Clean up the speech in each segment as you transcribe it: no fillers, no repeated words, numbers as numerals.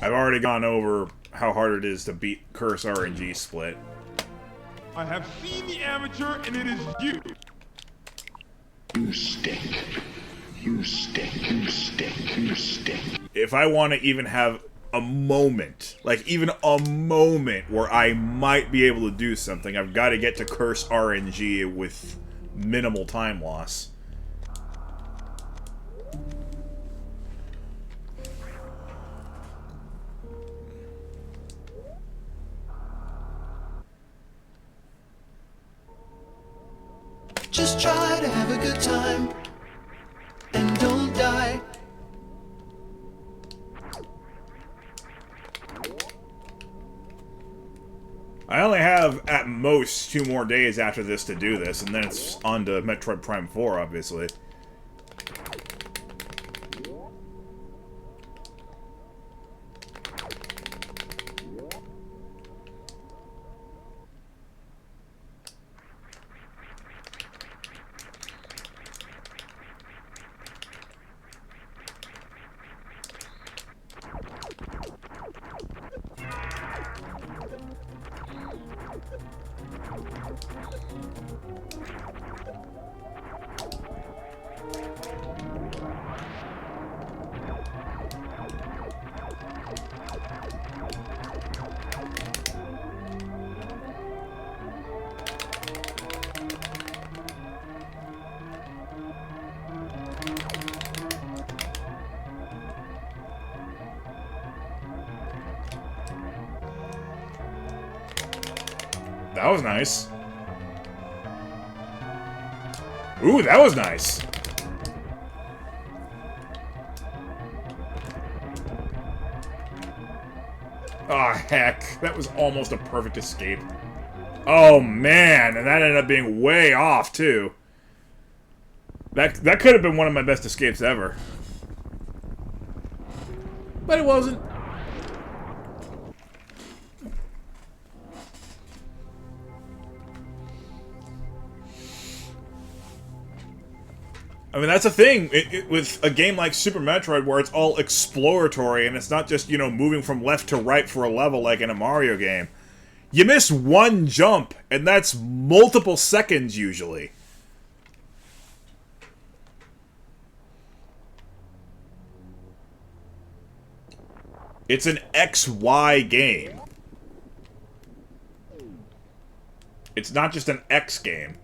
I've already gone over how hard it is to beat Curse RNG Split. I have seen the amateur, and it is you. You stink. You stink. You stink. You stink. If I want to even have a moment, like even a moment where I might be able to do something, I've got to get to Curse RNG with minimal time loss. Just try to have a good time and don't die. I only have, at most, 2 more days after this to do this, and then it's on to Metroid Prime 4, obviously. That was nice. Ooh, that was nice. Oh, heck. That was almost a perfect escape. Oh, man. And that ended up being way off, too. That could have been one of my best escapes ever. But it wasn't. I mean, that's the thing with a game like Super Metroid, where it's all exploratory, and it's not just, you know, moving from left to right for a level like in a Mario game. You miss one jump, and that's multiple seconds, usually. It's an XY game. It's not just an X game.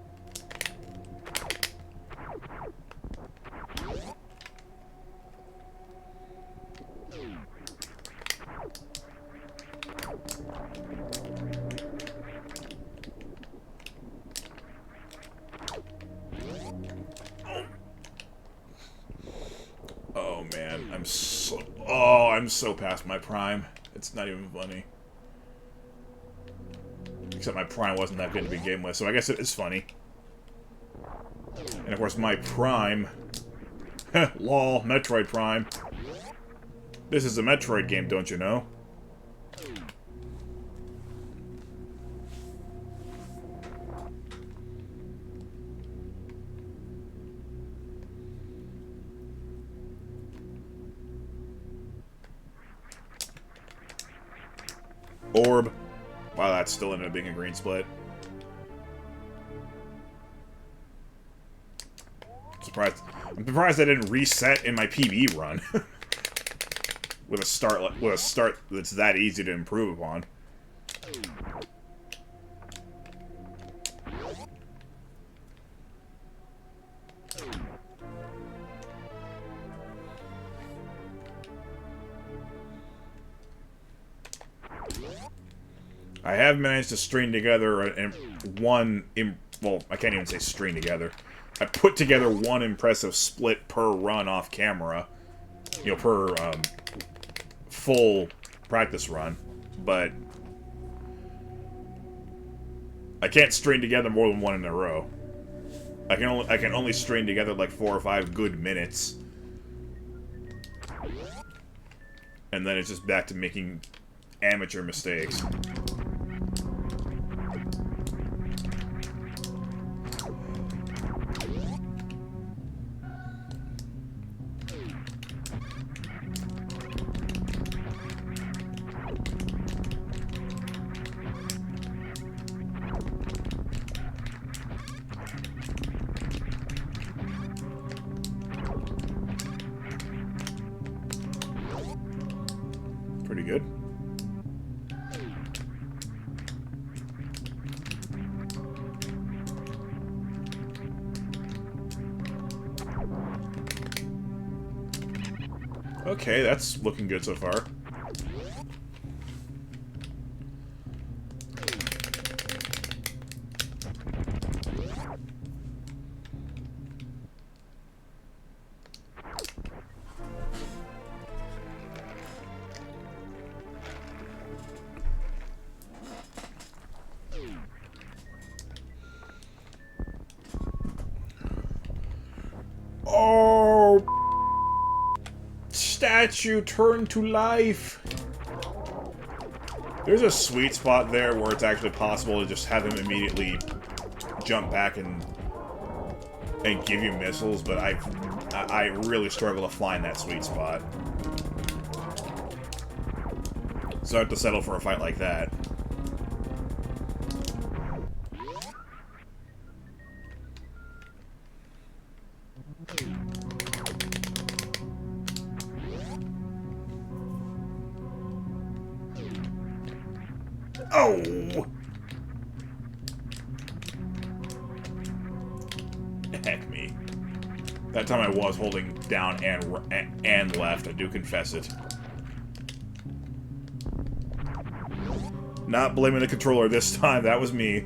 Oh man, I'm so past my prime. It's not even funny. Except my prime wasn't that good to begin with, so I guess it is funny. And of course my prime... lol, Metroid Prime. This is a Metroid game, don't you know? Orb. Wow, that still ended up being a green split. Surprised. I'm surprised I didn't reset in my PB run. with a start that's that easy to improve upon. I have managed to string together well, I can't even say string together. I put together one impressive split per run off camera. You know, per full practice run. But I can't string together more than one in a row. I can only string together like 4 or 5 good minutes. And then it's just back to making amateur mistakes. Pretty good. Okay, that's looking good so far. Oh! Statue turned to life! There's a sweet spot there where it's actually possible to just have him immediately jump back and give you missiles, but I really struggle to find that sweet spot. So I have to settle for a fight like that. Oh! Heck me. That time I was holding down and left, I do confess it. Not blaming the controller this time, that was me.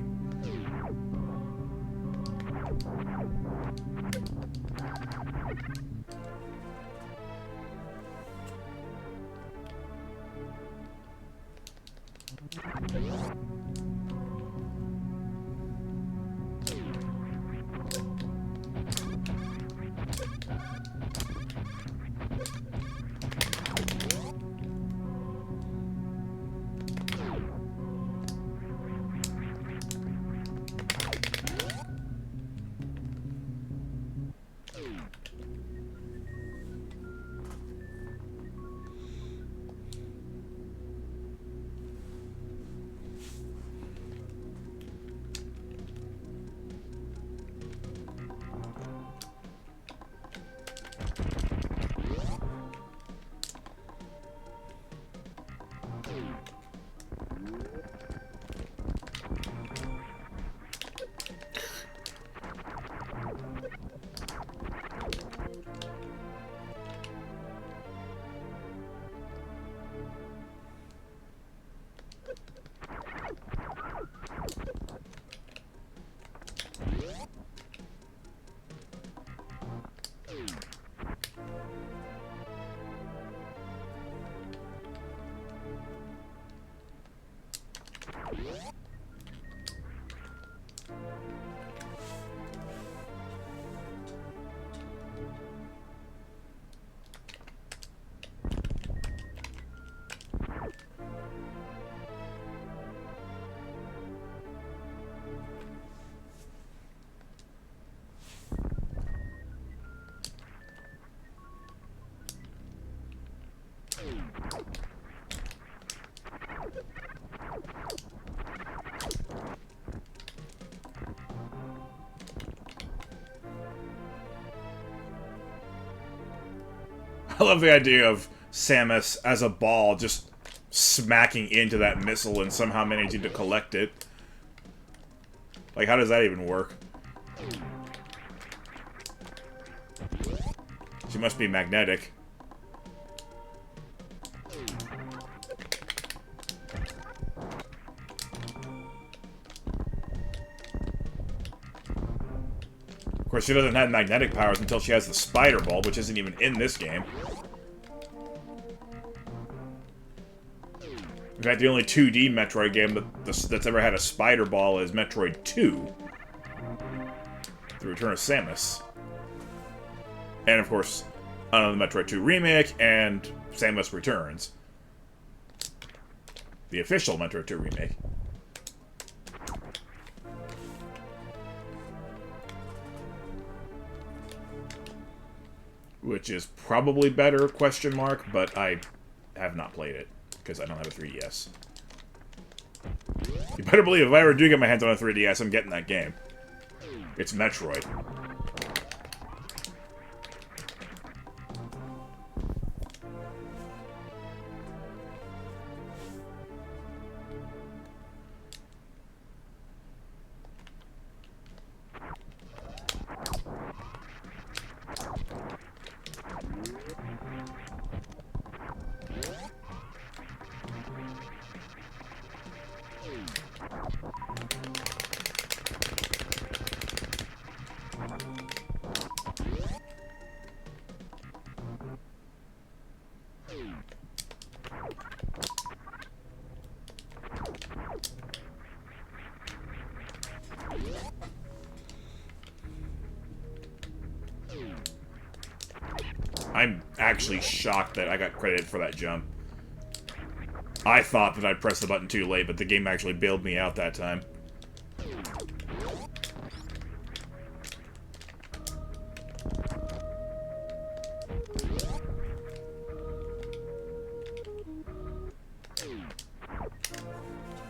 I love the idea of Samus as a ball just smacking into that missile and somehow managing to collect it. Like, how does that even work? She must be magnetic. Of course, she doesn't have magnetic powers until she has the spider ball, which isn't even in this game. In fact, the only 2D Metroid game that's ever had a spider ball is Metroid 2. The Return of Samus. And, of course, the Metroid 2 Remake and Samus Returns. The official Metroid 2 Remake. Which is probably better, question mark, but I have not played it, because I don't have a 3DS. You better believe if I ever do get my hands on a 3DS, I'm getting that game. It's Metroid. actually shocked that I got credited for that jump. I thought that I pressed the button too late, but the game actually bailed me out that time.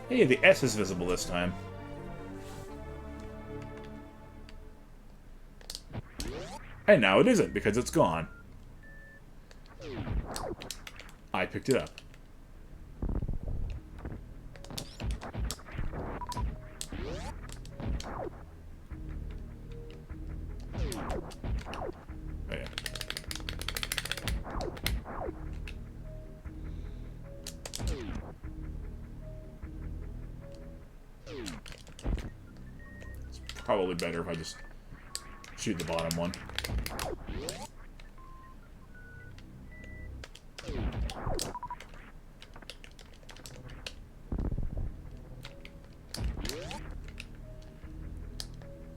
Hey, the S is visible this time. And now it isn't, because it's gone. I picked it up. Oh, yeah. It's probably better if I just shoot the bottom one.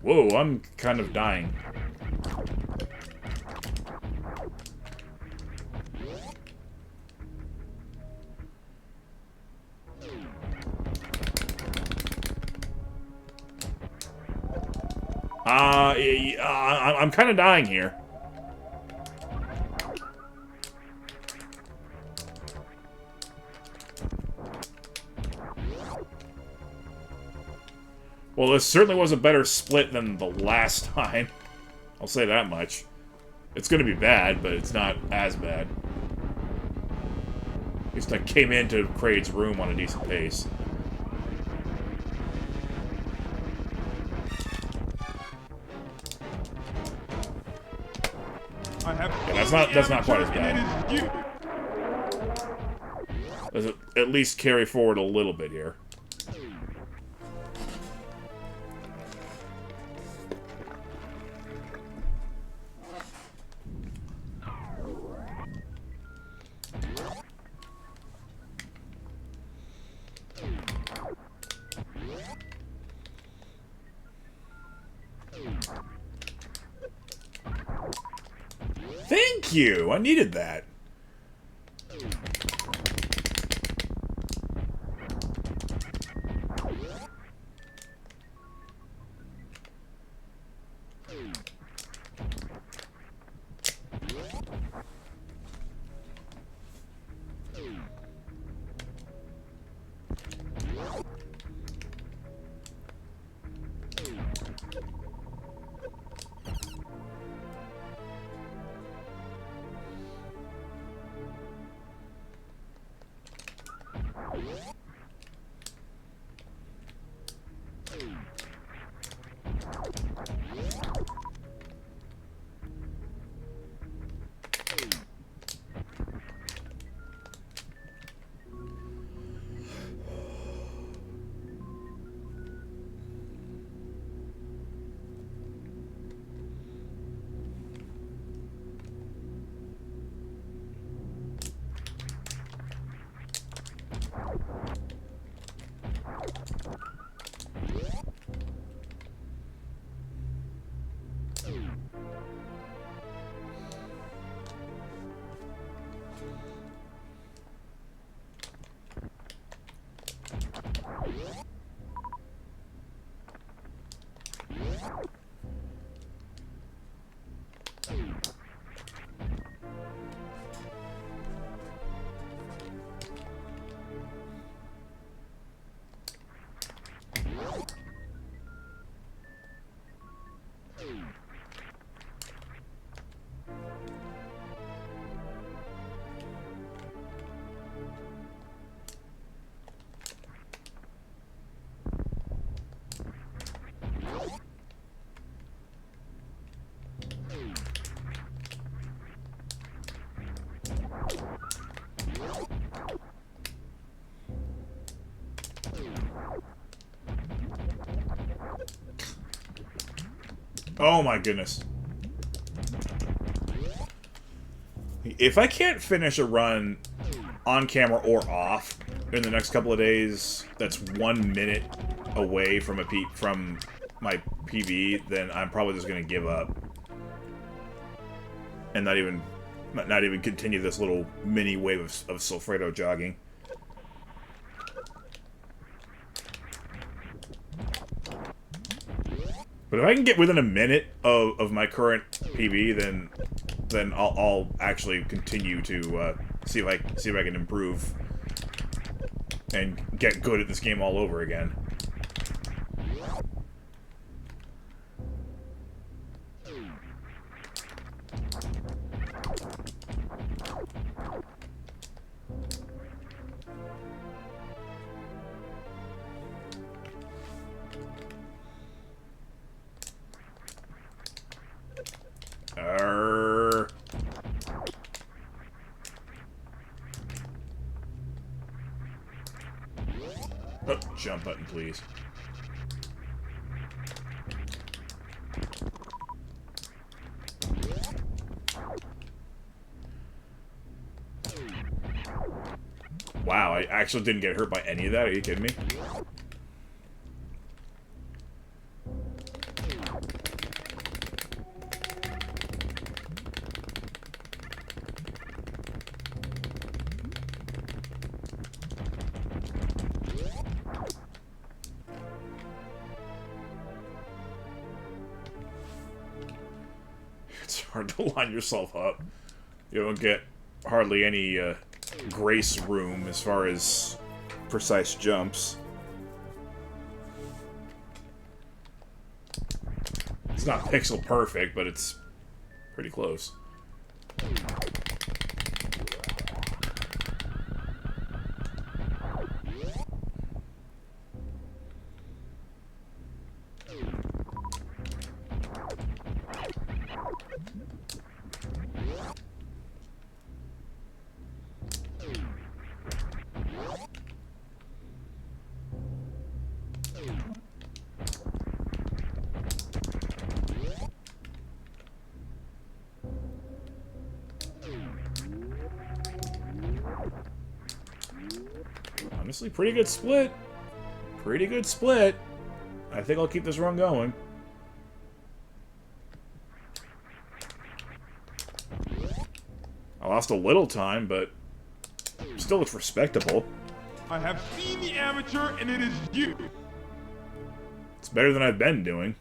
Whoa, I'm kind of dying. I'm kind of dying here. Well, this certainly was a better split than the last time. I'll say that much. It's going to be bad, but it's not as bad. At least I came into Kraid's room on a decent pace. Yeah, that's not quite as bad. Let's at least carry forward a little bit here. Thank you! I needed that. Oh my goodness. If I can't finish a run on camera or off in the next couple of days, that's 1 minute away from from my PB, then I'm probably just gonna give up and not even Not even continue this little mini wave of Sulfredo jogging. But if I can get within a minute of my current PB, then I'll actually continue to see if I can improve and get good at this game all over again. Oh, jump button, please. Wow, I actually didn't get hurt by any of that. Are you kidding me? It's hard to line yourself up. You don't get hardly any grace room as far as precise jumps. It's not pixel perfect, but it's pretty close. Honestly, pretty good split. Pretty good split. I think I'll keep this run going. I lost a little time, but still looks respectable. I have seen the amateur, and it is you. It's better than I've been doing.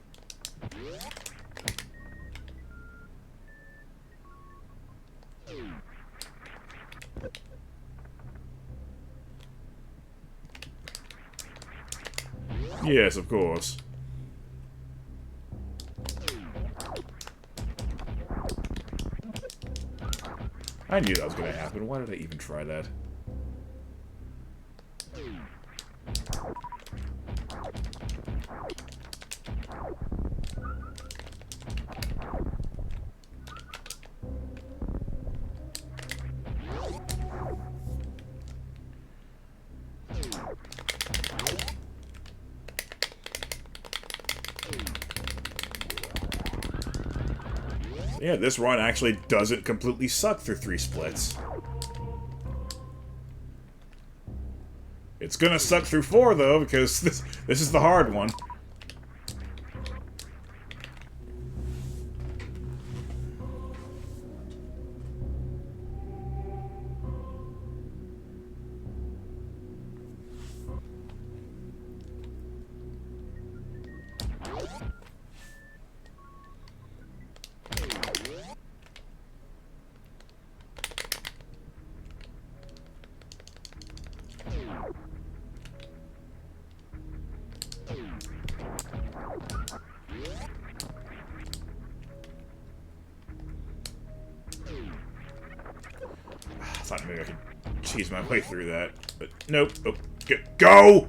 Yes, of course. I knew that was going to happen. Why did I even try that? Yeah, this run actually doesn't completely suck through 3 splits. It's gonna suck through 4, though, because this is the hard one. I thought maybe I could cheese my way through that, but nope. Oh, go!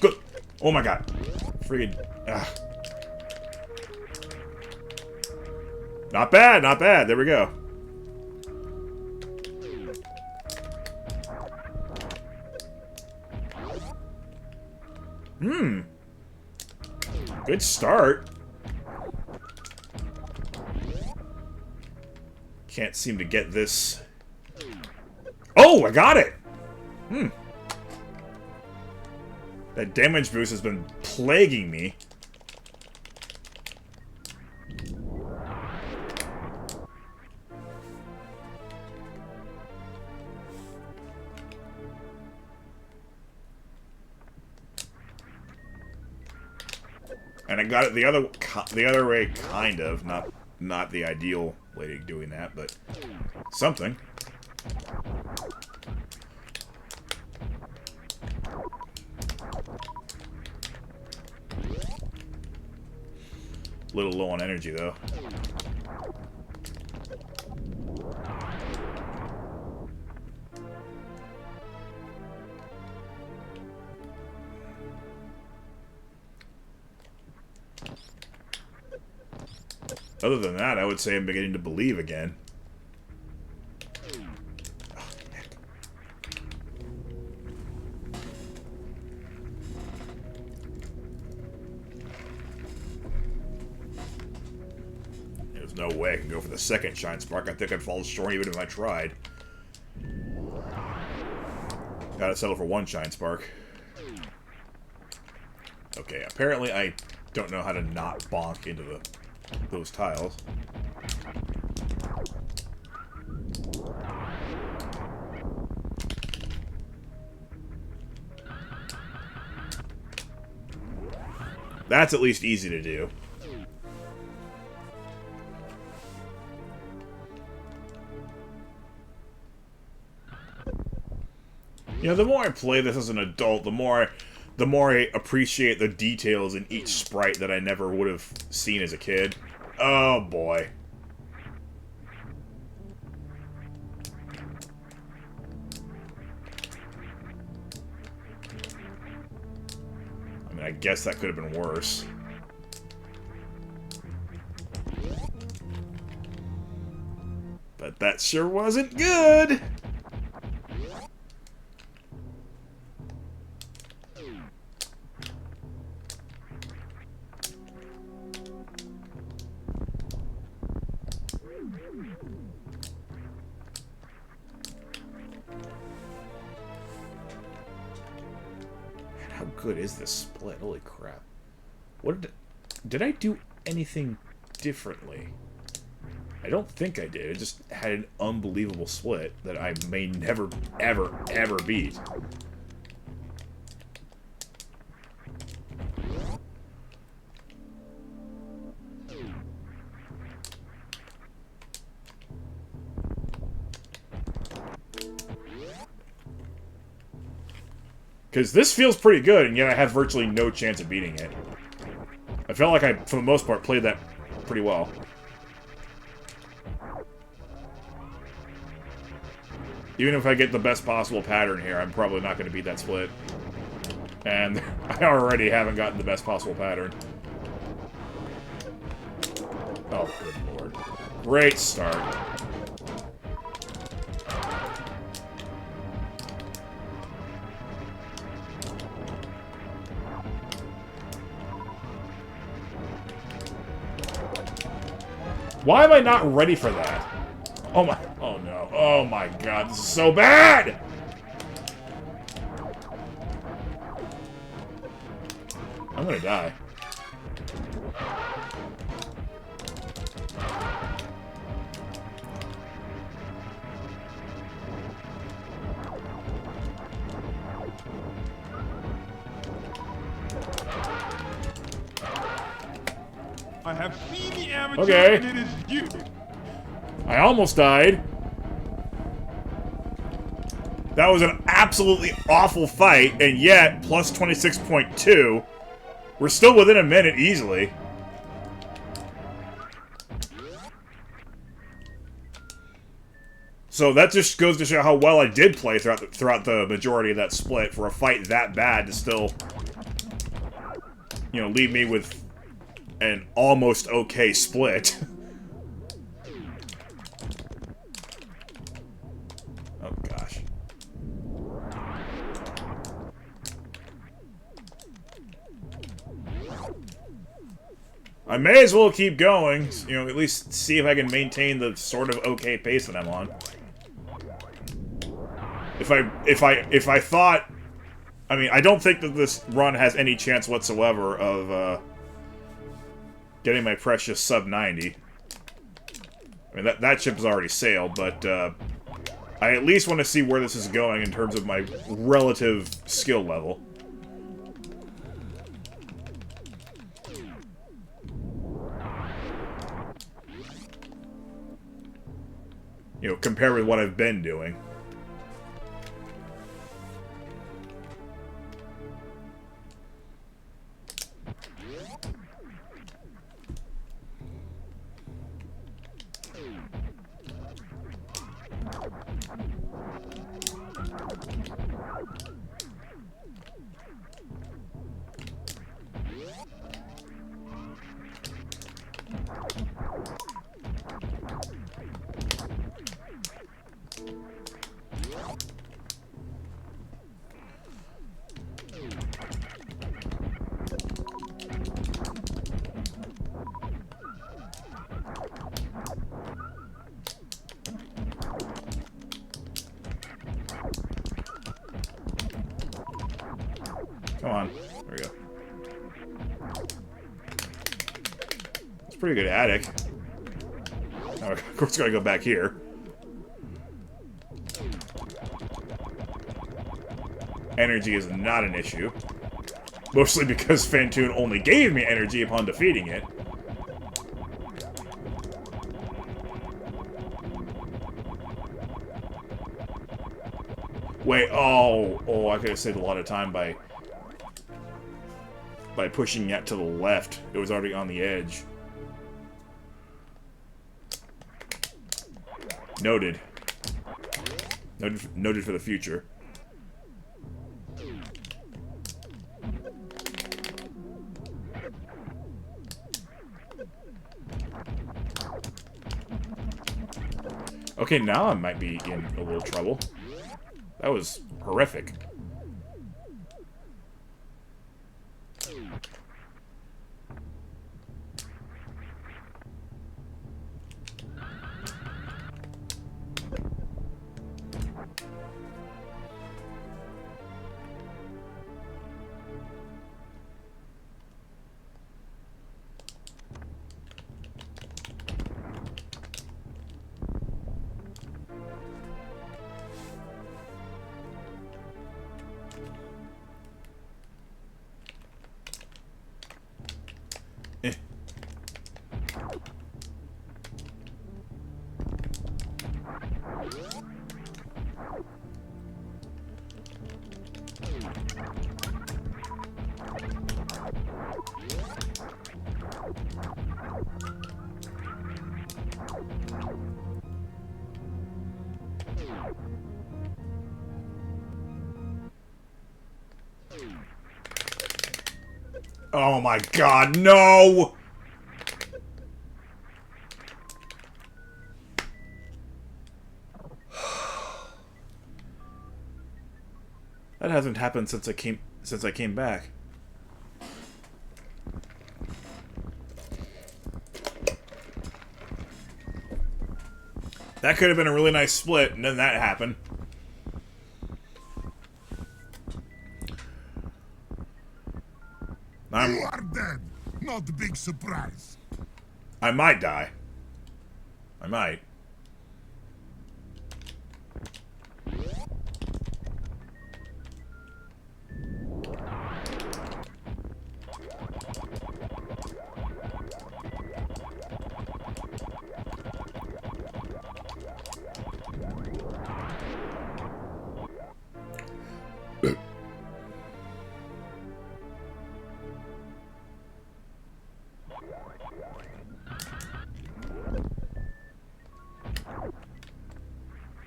Good. Oh my god. Freaking. Not bad, not bad. There we go. Good start. Can't seem to get this. Oh, I got it! That damage boost has been plaguing me. And I got it the other way, kind of. Not the ideal way to doing that, but something. Little low on energy, though. Other than that, I would say I'm beginning to believe again. Oh, heck. There's no way I can go for the second Shine Spark. I think I'd fall short even if I tried. Gotta settle for one Shine Spark. Okay, apparently I don't know how to not bonk into those tiles. That's at least easy to do. You know, the more I play this as an adult, the more I appreciate the details in each sprite that I never would have seen as a kid. Oh, boy. I mean, I guess that could have been worse. But that sure wasn't good! How good is this split? Holy crap. What did I do anything differently? I don't think I did. It just had an unbelievable split that I may never, ever, ever beat. Because this feels pretty good, and yet I have virtually no chance of beating it. I felt like I, for the most part, played that pretty well. Even if I get the best possible pattern here, I'm probably not going to beat that split. And I already haven't gotten the best possible pattern. Oh, good lord. Great start. Why am I not ready for that? Oh my, oh no, oh my god, this is so bad! I'm gonna die. I have seen the amateur, Okay. and it is you. I almost died. That was an absolutely awful fight, and yet, plus 26.2. We're still within a minute easily. So that just goes to show how well I did play throughout the majority of that split for a fight that bad to still, you know, leave me with an almost okay split. Oh gosh. I may as well keep going. You know, at least see if I can maintain the sort of okay pace that I'm on. If I thought, I mean, I don't think that this run has any chance whatsoever of getting my precious sub 90. I mean, that ship has already sailed, but I at least want to see where this is going in terms of my relative skill level. You know, compared with what I've been doing. Come on. There we go. It's a pretty good attic. Oh, of course, gotta go back here. Energy is not an issue. Mostly because Phantoon only gave me energy upon defeating it. Wait, oh, I could have saved a lot of time by pushing it to the left. It was already on the edge. Noted. Noted for the future. Okay, now I might be in a little trouble. That was horrific. Oh my god, no! That hasn't happened since I came back. That could have been a really nice split, and then that happened. You are dead. Not a big surprise. I might die. I might.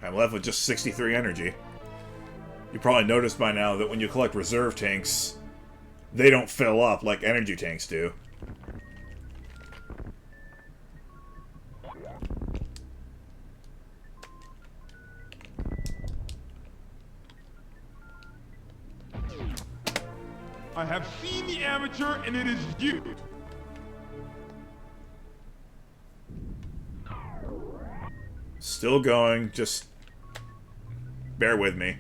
I'm left with just 63 energy. You probably noticed by now that when you collect reserve tanks, they don't fill up like energy tanks do. I have seen the amateur, and it is you. Still going, just bear with me.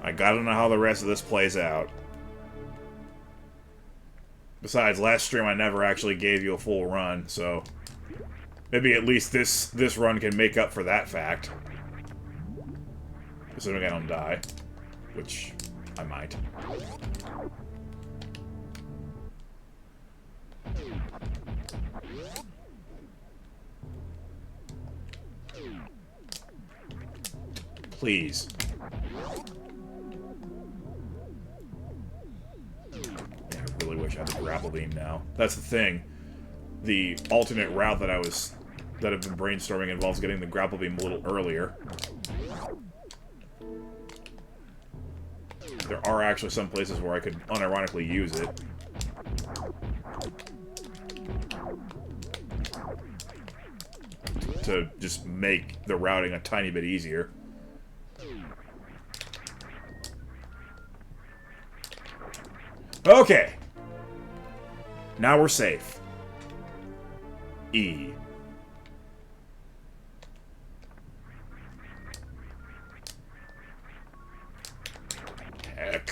I gotta know how the rest of this plays out. Besides, last stream I never actually gave you a full run, so maybe at least this run can make up for that fact. Assuming I don't die, which I might. Please. I really wish I had the grapple beam now. That's the thing. The alternate route that I've been brainstorming involves getting the grapple beam a little earlier. There are actually some places where I could unironically use it. To just make the routing a tiny bit easier. Okay. Now we're safe. E. Heck.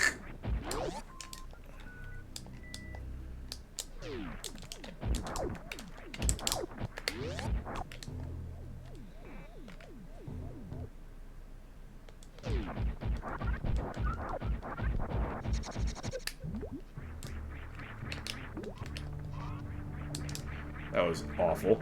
That was awful.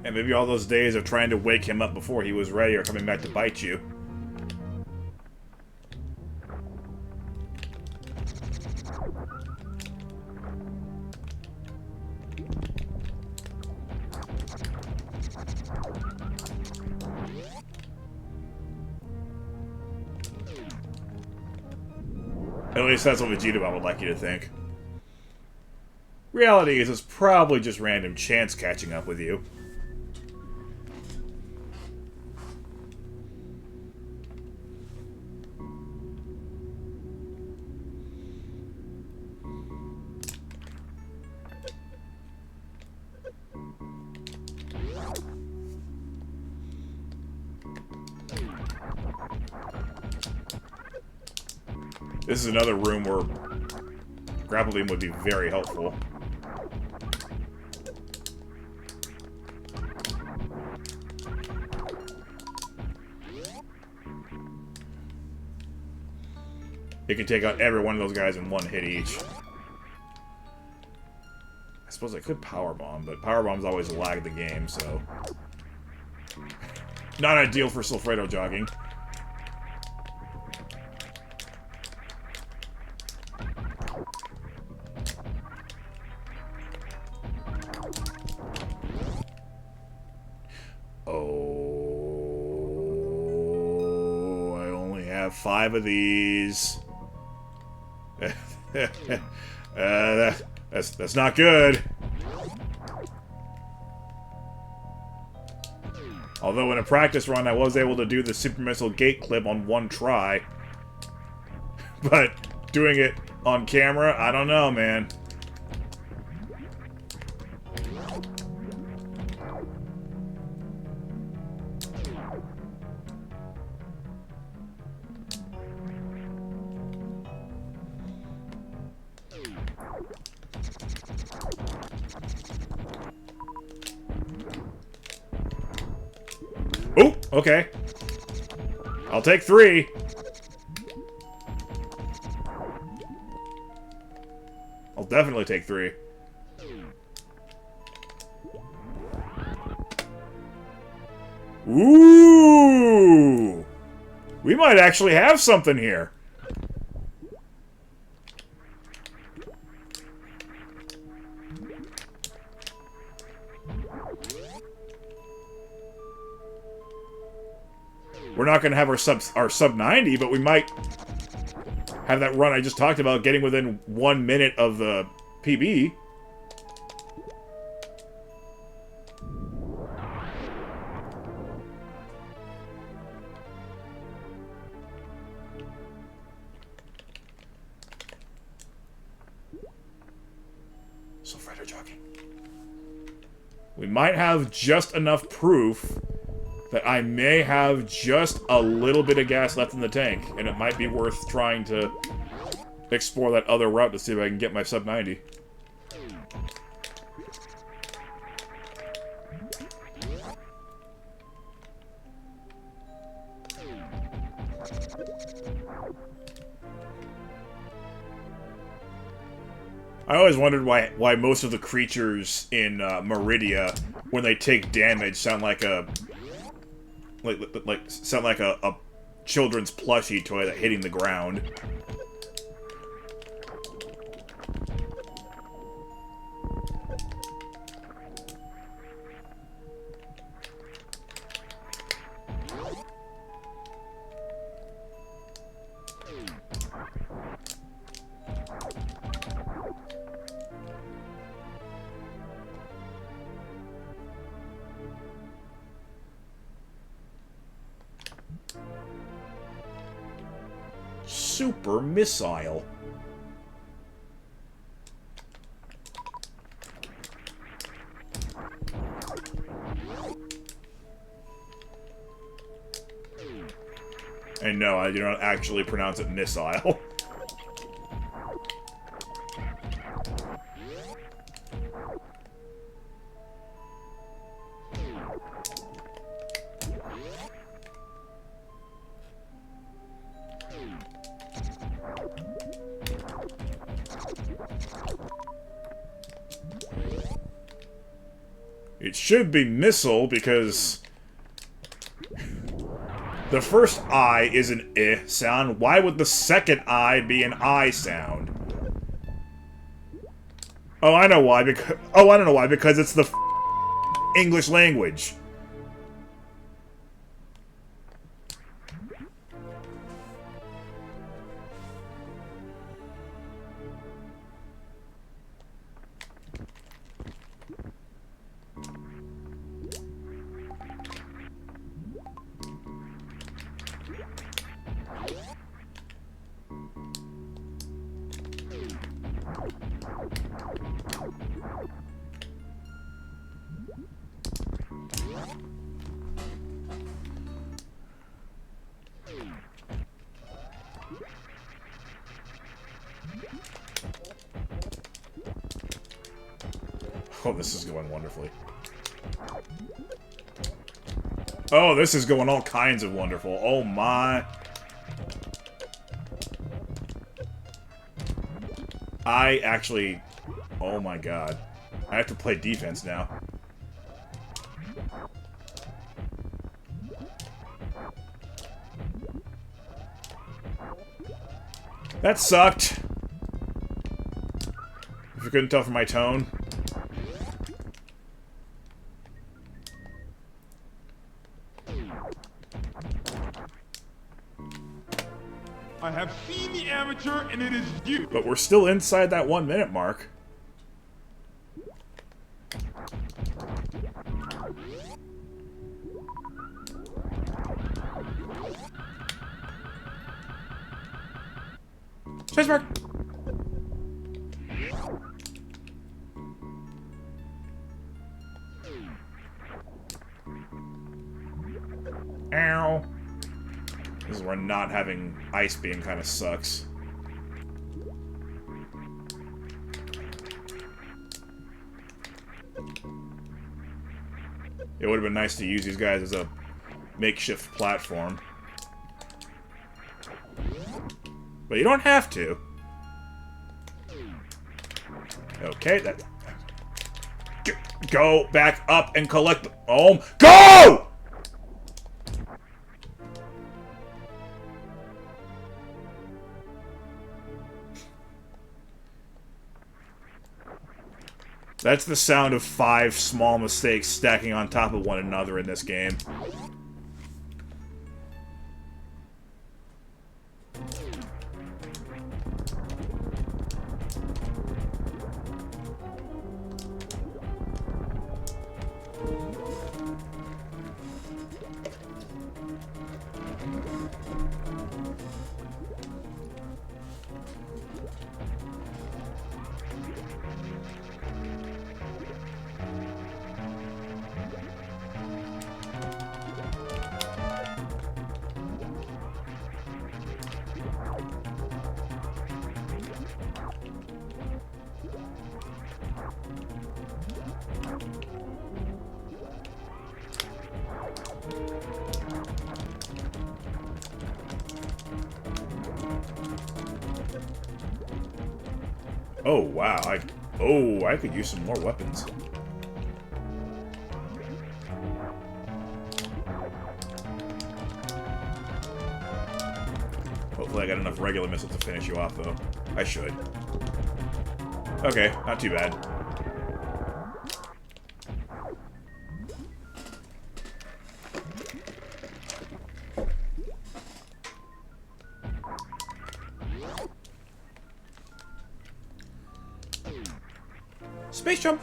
And maybe all those days of trying to wake him up before he was ready are coming back to bite you. At least that's what VegetaFan would like you to think. Reality is it's probably just random chance catching up with you. This is another room where grapple beam would be very helpful. It can take out every one of those guys in one hit each. I suppose I could powerbomb, but powerbombs always lag the game, so... Not ideal for Sulfredo jogging. Oh, I only have 5 of these. That's not good. Although in a practice run, I was able to do the super missile gate clip on 1 try. But doing it on camera, I don't know, man. Oh, okay. I'll take 3. I'll definitely take 3. Ooh! We might actually have something here. We're not going to have our sub 90, but we might have that run I just talked about, getting within 1 minute of the PB. So Fred are jogging. We might have just enough proof that I may have just a little bit of gas left in the tank, and it might be worth trying to explore that other route to see if I can get my sub 90. I always wondered why most of the creatures in Meridia, when they take damage, sound like a children's plushie toy that hitting the ground. Super missile. And no, I do not actually pronounce it missile. It should be missile because the first I is an I sound. Why would the second I be an I sound? Oh, I know why. I don't know why. Because it's the English language. Oh, this is going wonderfully. Oh, this is going all kinds of wonderful. Oh my. I actually... Oh my god. I have to play defense now. That sucked. If you couldn't tell from my tone. I have seen the amateur, and it is you. But we're still inside that 1 minute mark. Space mark. Ow. This is where not having Ice Beam kind of sucks. It would have been nice to use these guys as a makeshift platform. But you don't have to. Okay, that... Go back up and collect the... Oh, go! That's the sound of 5 small mistakes stacking on top of one another in this game. Oh, wow. I could use some more weapons. Hopefully I got enough regular missiles to finish you off, though. I should. Okay, not too bad. Space jump!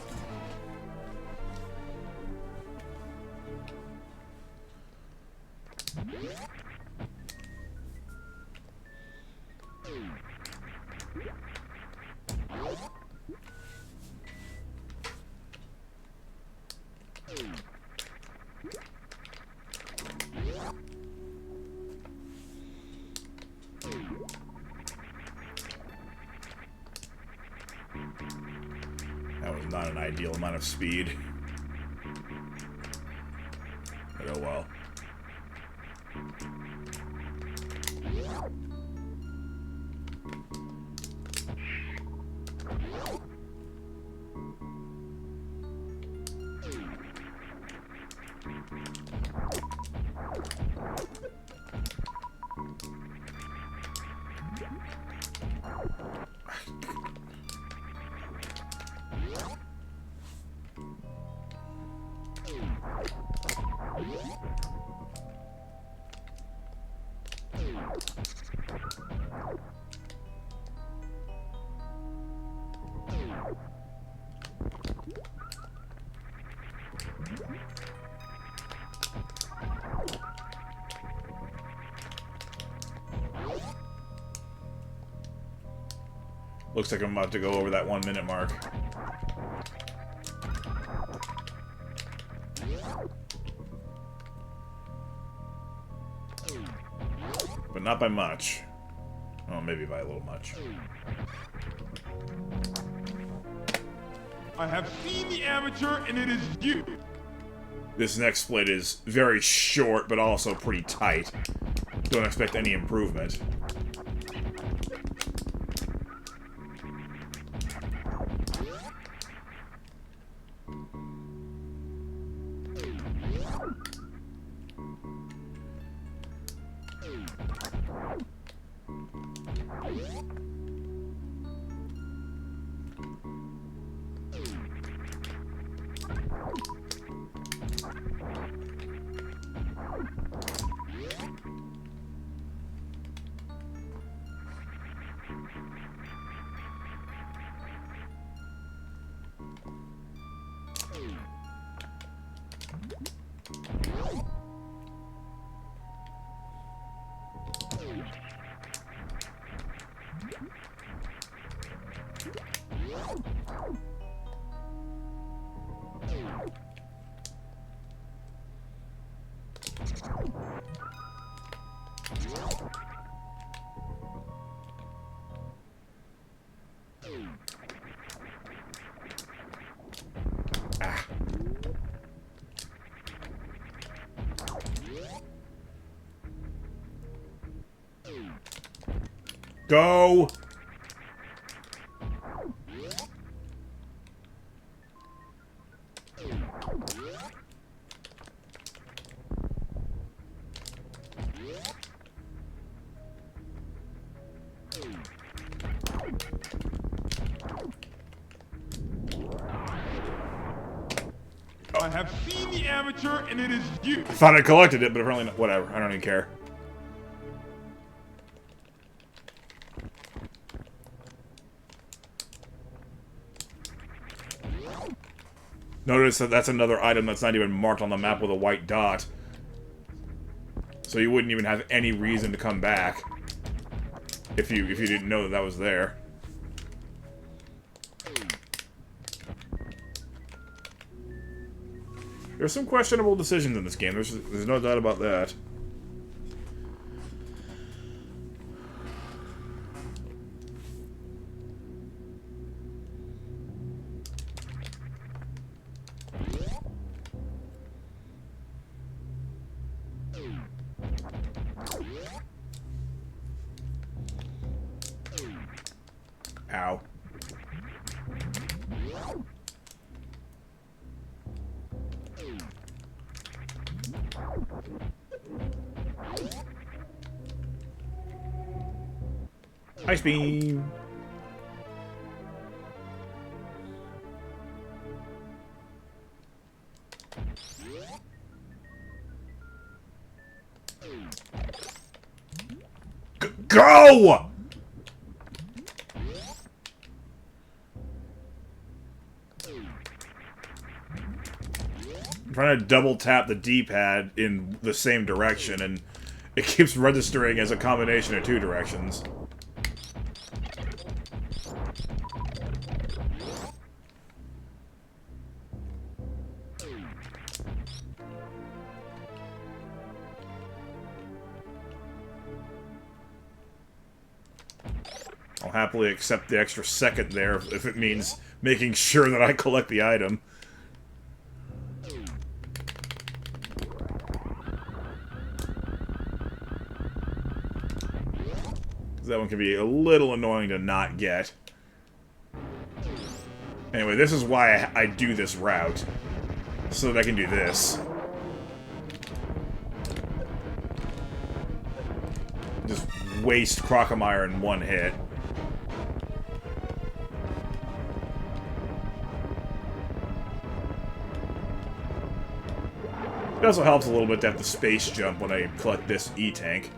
That was not an ideal amount of speed. But oh well. Looks like I'm about to go over that 1 minute mark. But not by much. Oh, maybe by a little much. I have seen the amateur, and it is you. This next split is very short, but also pretty tight. Don't expect any improvement. Go! I have seen the amateur, and it is you. I thought I collected it, but apparently not. Whatever. I don't even care. Notice that that's another item that's not even marked on the map with a white dot. So you wouldn't even have any reason to come back if you didn't know that that was there. There's some questionable decisions in this game. There's no doubt about that. Ow. Ice beam. Go! I'm trying to double tap the D-pad in the same direction, and it keeps registering as a combination of two directions. I'll happily accept the extra second there if it means making sure that I collect the item. That one can be a little annoying to not get. Anyway, this is why I do this route. So that I can do this. Just waste Crocomire in one hit. It also helps a little bit to have the space jump when I collect this E-Tank.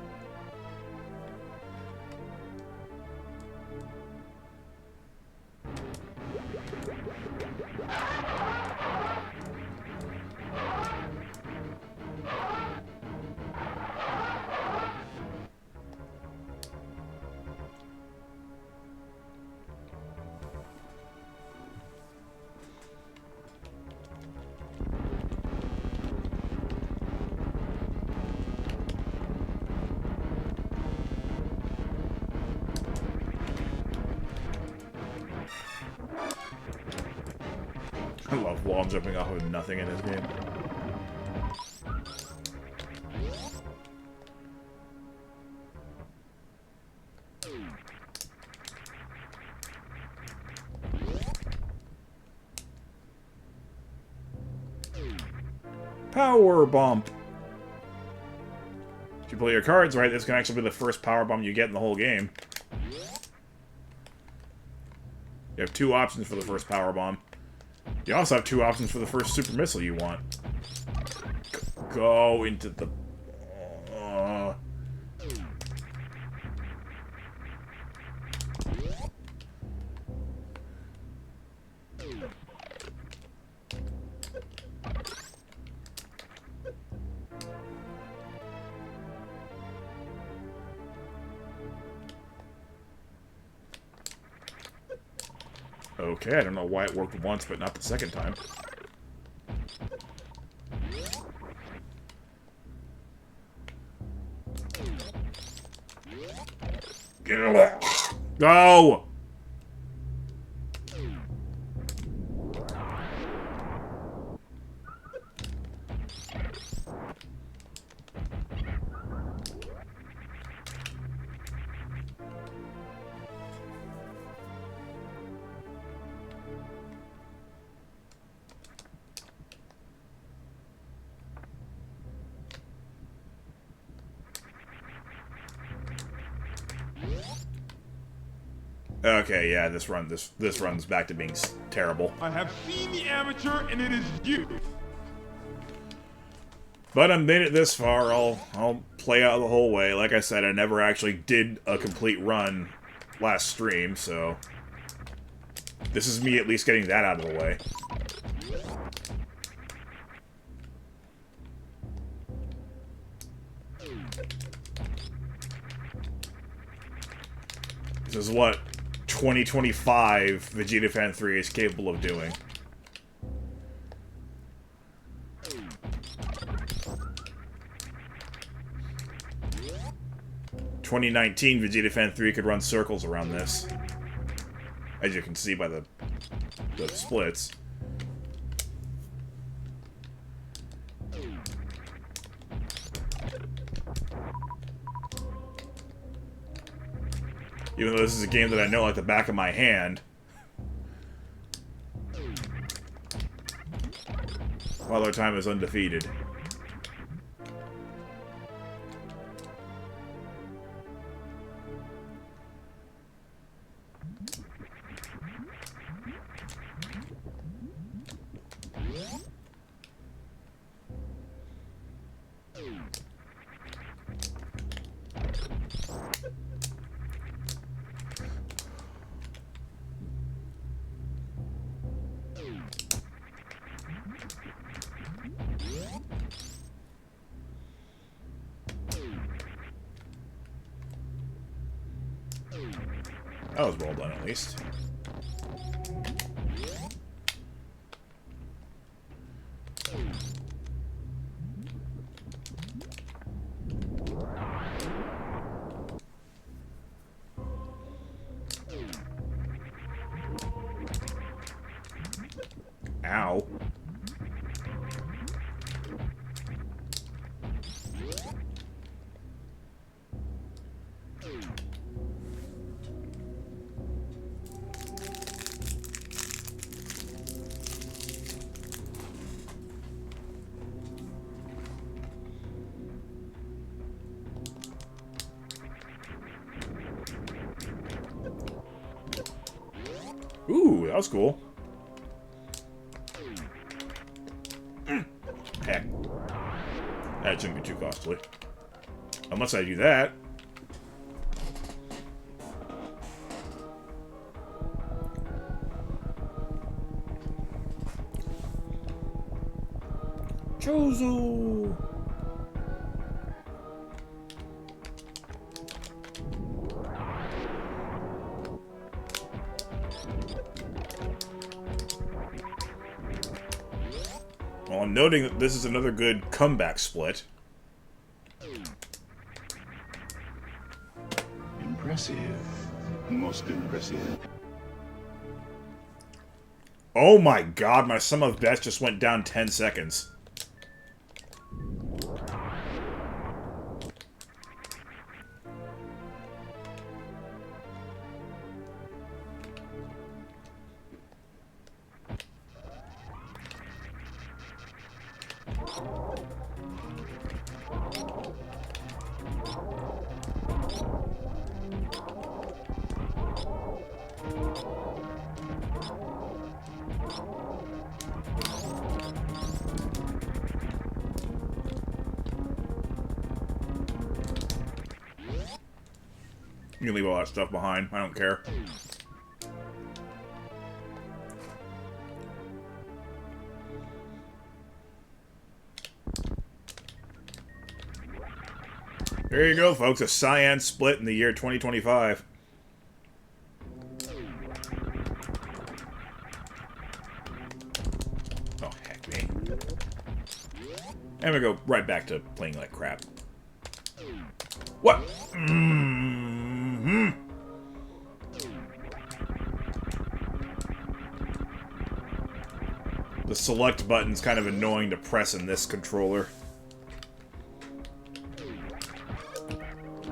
I love wall jumping off of nothing in this game. Power bump. If you play your cards right, this can actually be the first power bump you get in the whole game. You have two options for the first power bomb. You also have two options for the first super missile you want. Go into the... Okay, I don't know why it worked once, but not the second time. Go! Okay, yeah, this runs back to being terrible. I have seen the amateur, and it is you. But I made it this far. I'll play out the whole way. Like I said, I never actually did a complete run last stream, so this is me at least getting that out of the way. This is what 2025 VegetaFan3 is capable of doing. (2019) VegetaFan3 could run circles around this, as you can see by the splits. Even though this is a game that I know like the back of my hand. While our time is undefeated. That was well done, at least. Ow. Ooh, that was cool. Heck. That shouldn't be too costly. Unless I do that. Chozo! Well, I'm noting that this is another good comeback split. Impressive. Most impressive. Oh my god, my sum of bets just went down 10 seconds. You can leave all that stuff behind. I don't care. There you go, folks. A cyan split in the year 2025. Oh, heck me. And we go right back to playing like crap. What? The select button's kind of annoying to press in this controller.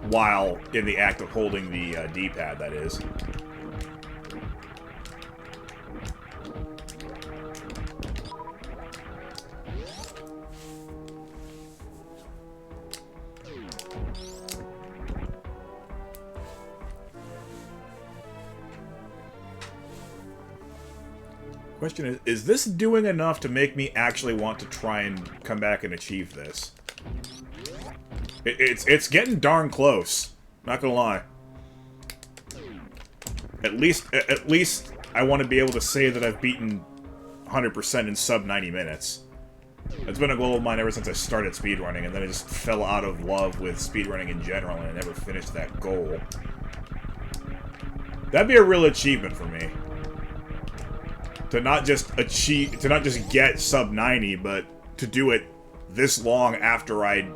While in the act of holding the D-pad, that is. Question is this doing enough to make me actually want to try and come back and achieve this? It's getting darn close. Not gonna lie. At least I want to be able to say that I've beaten 100% in sub 90 minutes. It's been a goal of mine ever since I started speedrunning, and then I just fell out of love with speedrunning in general, and I never finished that goal. That'd be a real achievement for me. To not just get sub 90, but to do it this long after I'd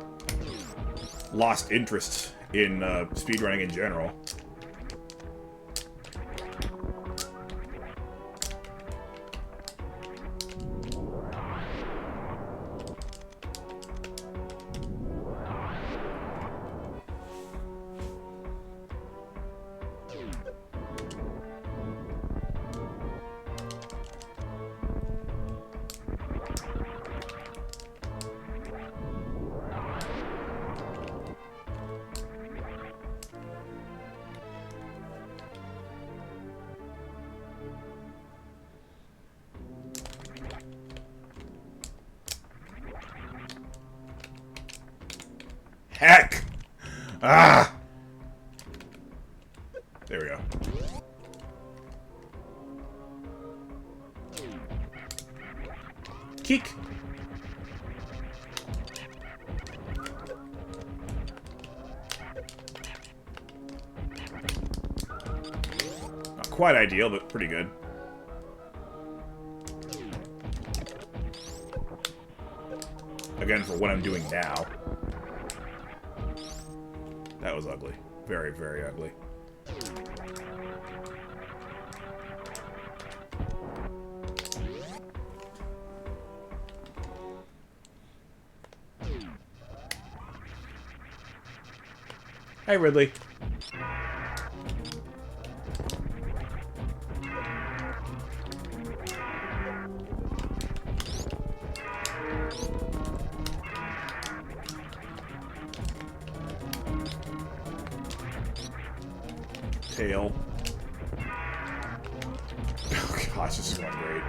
lost interest in speedrunning in general. There we go. Keek! Not quite ideal, but pretty good. Again, for what I'm doing now. That was ugly. Very, very ugly. Hey, Ridley. Tail. Oh gosh, this is going great.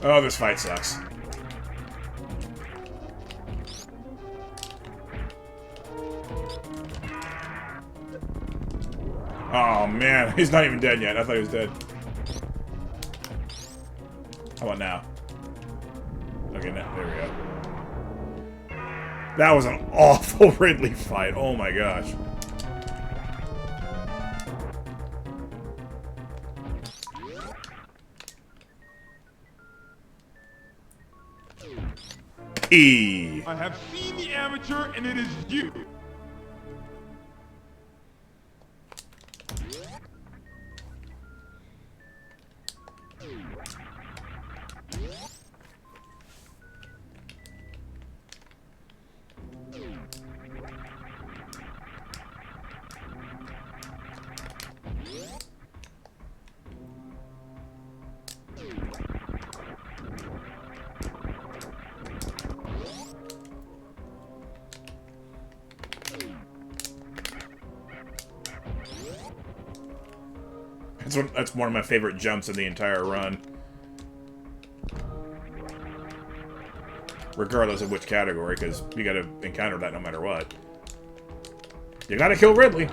Oh, this fight sucks. Oh man, he's not even dead yet. I thought he was dead. How about now? Okay, now, there we go. That was an awful Ridley fight. Oh my gosh. E. I have seen the amateur, and it is you. That's one of my favorite jumps in the entire run. Regardless of which category, because you gotta encounter that no matter what. You gotta kill Ridley.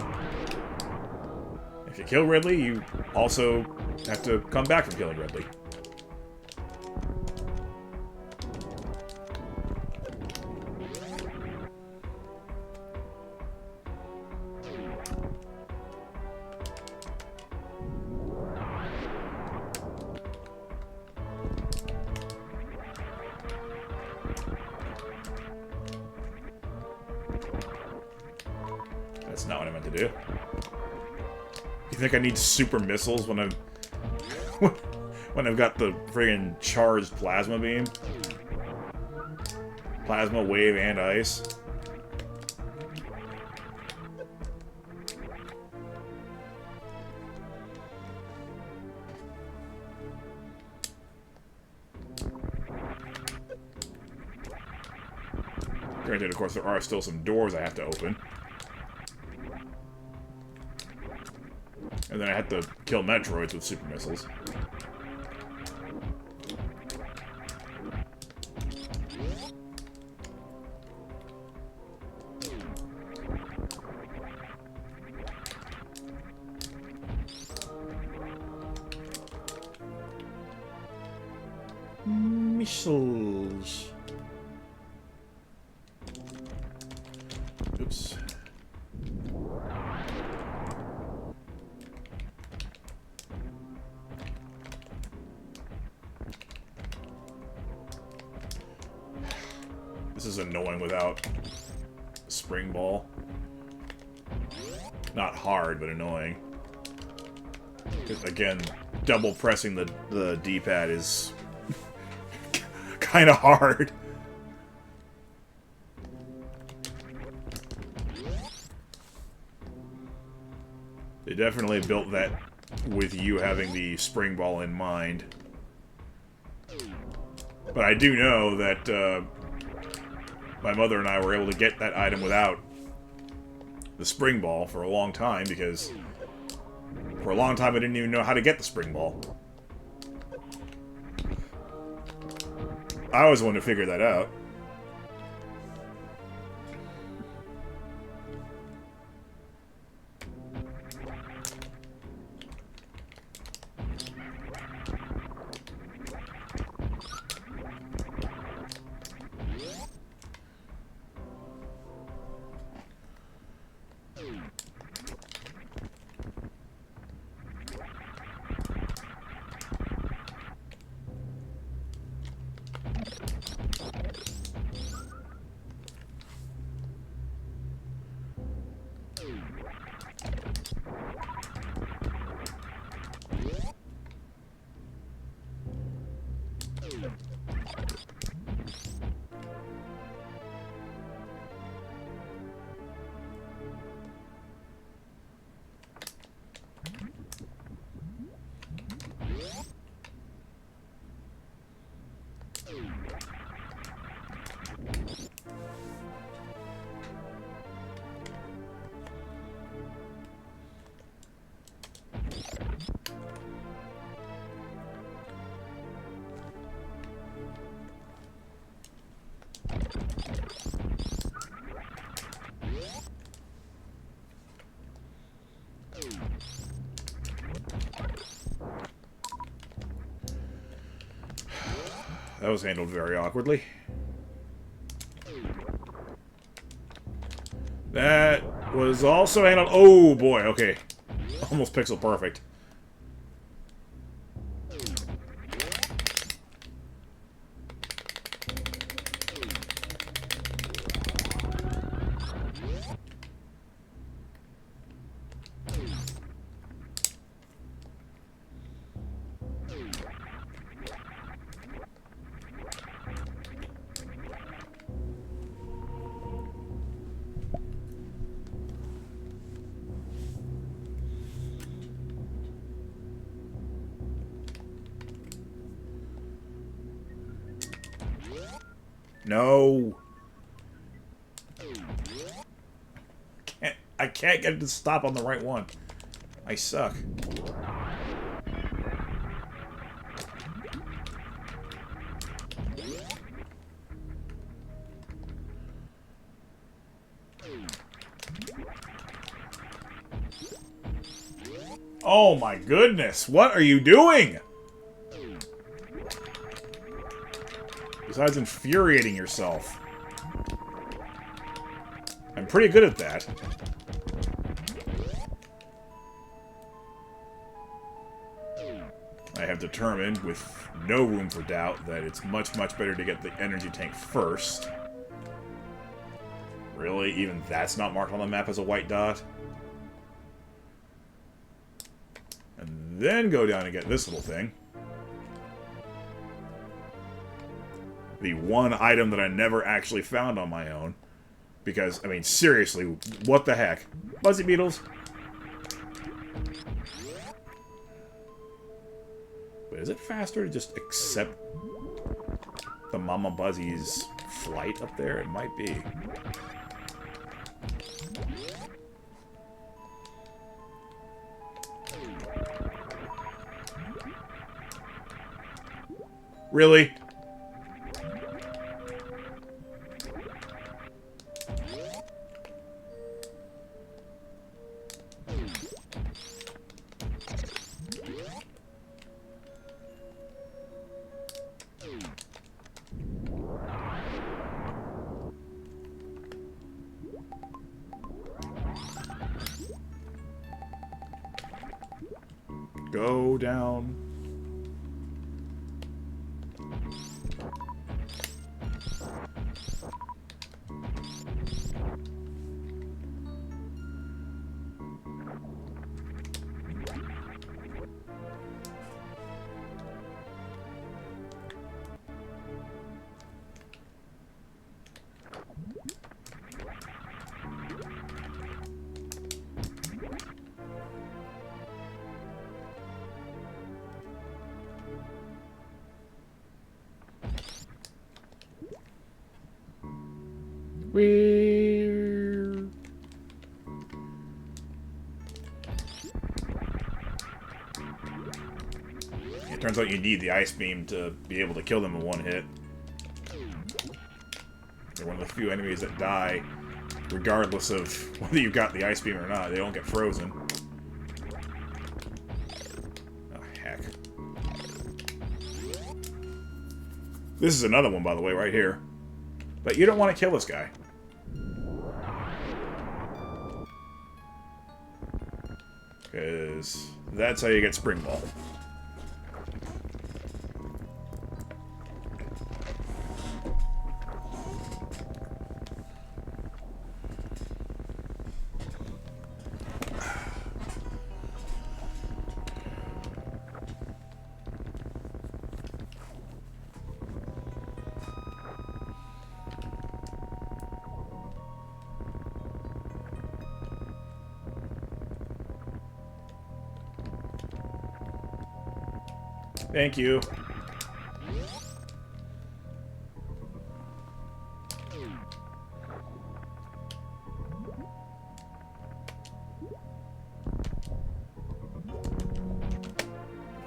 If you kill Ridley, you also have to come back from killing Ridley. That's not what I meant to do. You think I need super missiles when I've when I've got the friggin' charged plasma beam? Plasma, wave, and ice. Granted, of course, there are still some doors I have to open. And then I have to kill Metroids with super missiles. Missiles. Oops. This is annoying without a spring ball. Not hard, but annoying. 'Cause again, double pressing the D-pad is kind of hard. They definitely built that with you having the spring ball in mind. But I do know that my mother and I were able to get that item without the spring ball for a long time because For a long time, I didn't even know how to get the spring ball. I was the one to figure that out. That was handled very awkwardly. That was also handled... Oh, boy, okay. Almost pixel perfect. No. I can't get it to stop on the right one. I suck. Oh my goodness, what are you doing? Besides infuriating yourself. I'm pretty good at that. I have determined, with no room for doubt, that it's much, much better to get the energy tank first. Really? Even that's not marked on the map as a white dot? And then go down and get this little thing. The one item that I never actually found on my own. Because, I mean, seriously, what the heck? Buzzy beetles? But is it faster to just accept the Mama Buzzy's flight up there? It might be. Really? Go down. Turns out you need the ice beam to be able to kill them in one hit. They're one of the few enemies that die regardless of whether you've got the ice beam or not. They don't get frozen. Oh, heck. This is another one, by the way, right here. But you don't want to kill this guy. Because that's how you get Spring Ball. Thank you.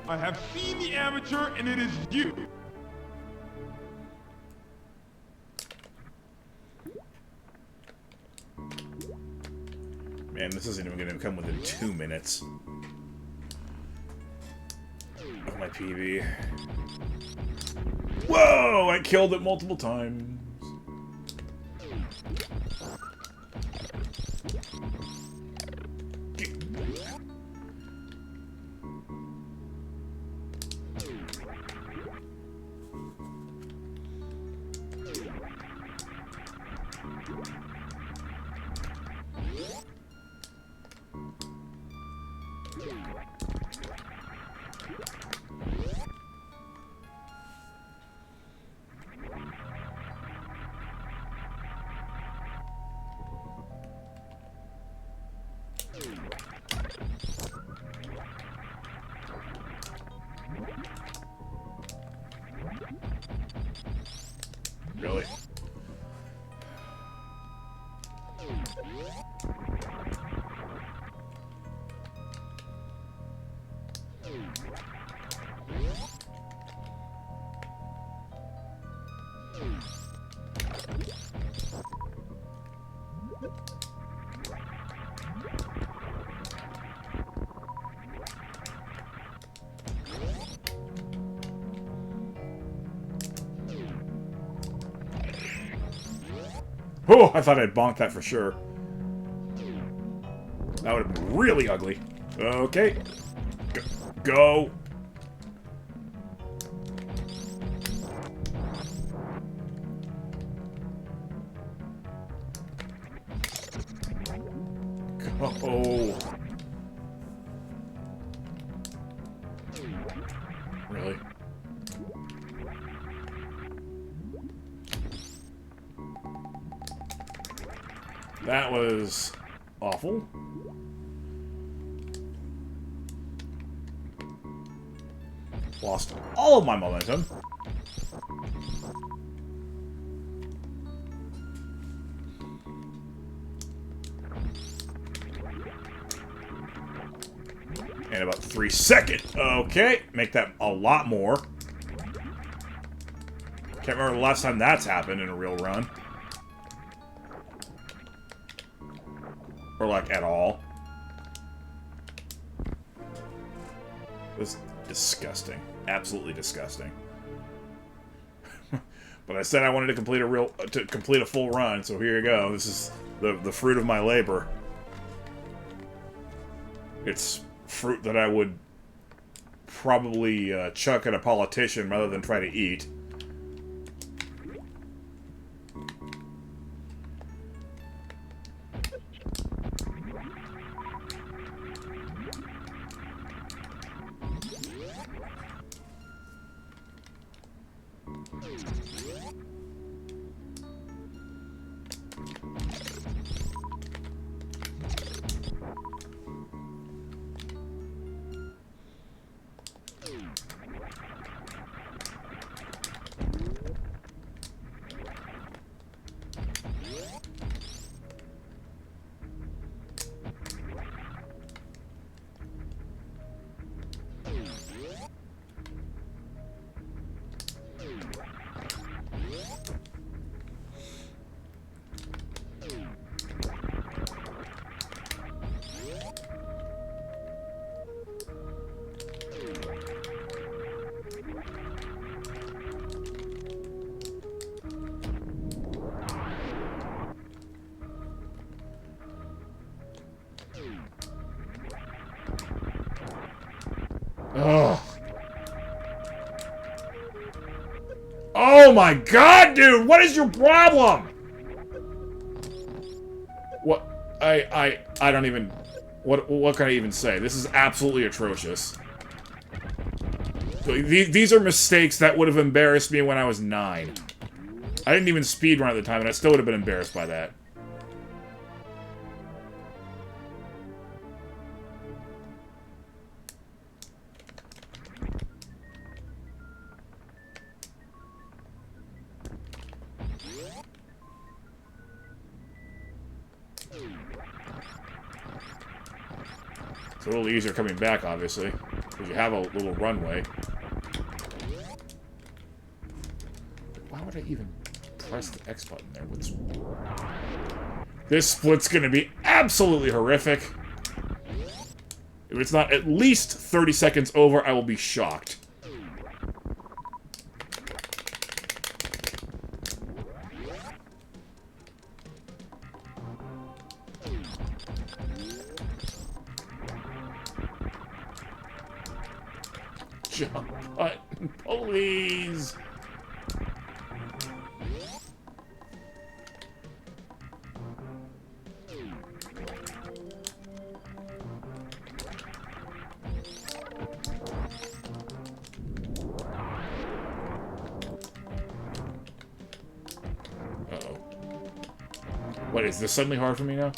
I have seen the amateur, and it is you. Man, this isn't even going to come within 2 minutes of my PB. Whoa! I killed it multiple times. Really? Oh, I thought I'd bonk that for sure. That would have been really ugly. Okay. Go. Go. Really? That was awful. Lost all of my momentum. And about 3 seconds. Okay, make that a lot more. Can't remember the last time that's happened in a real run. Or, like, at all. It was disgusting. Absolutely disgusting. But I said I wanted to complete a full run, so here you go. This is the fruit of my labor. It's fruit that I would probably chuck at a politician rather than try to eat. Ugh. Oh my god, dude! What is your problem? What? I don't even... What can I even say? This is absolutely atrocious. These are mistakes that would have embarrassed me when I was 9. I didn't even speedrun at the time, and I still would have been embarrassed by that. It's a little easier coming back, obviously, because you have a little runway. Why would I even press the X button there? This split's gonna be absolutely horrific. If it's not at least 30 seconds over, I will be shocked. Jump button, please. Uh-oh. What, is this suddenly hard for me now?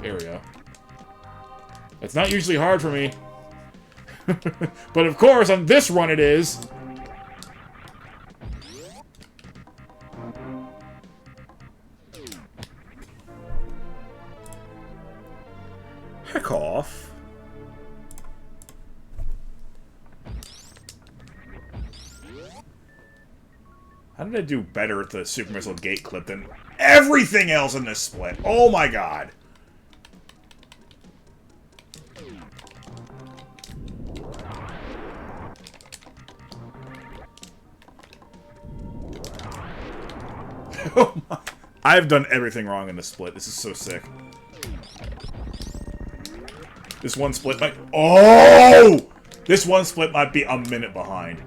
There we go. It's not usually hard for me. But of course, on this run it is. Heck off. How did I do better at the Super Missile Gate clip than everything else in this split? Oh my god. Oh my. I've done everything wrong in this split. This is so sick. This one split might... Oh! This one split might be a minute behind.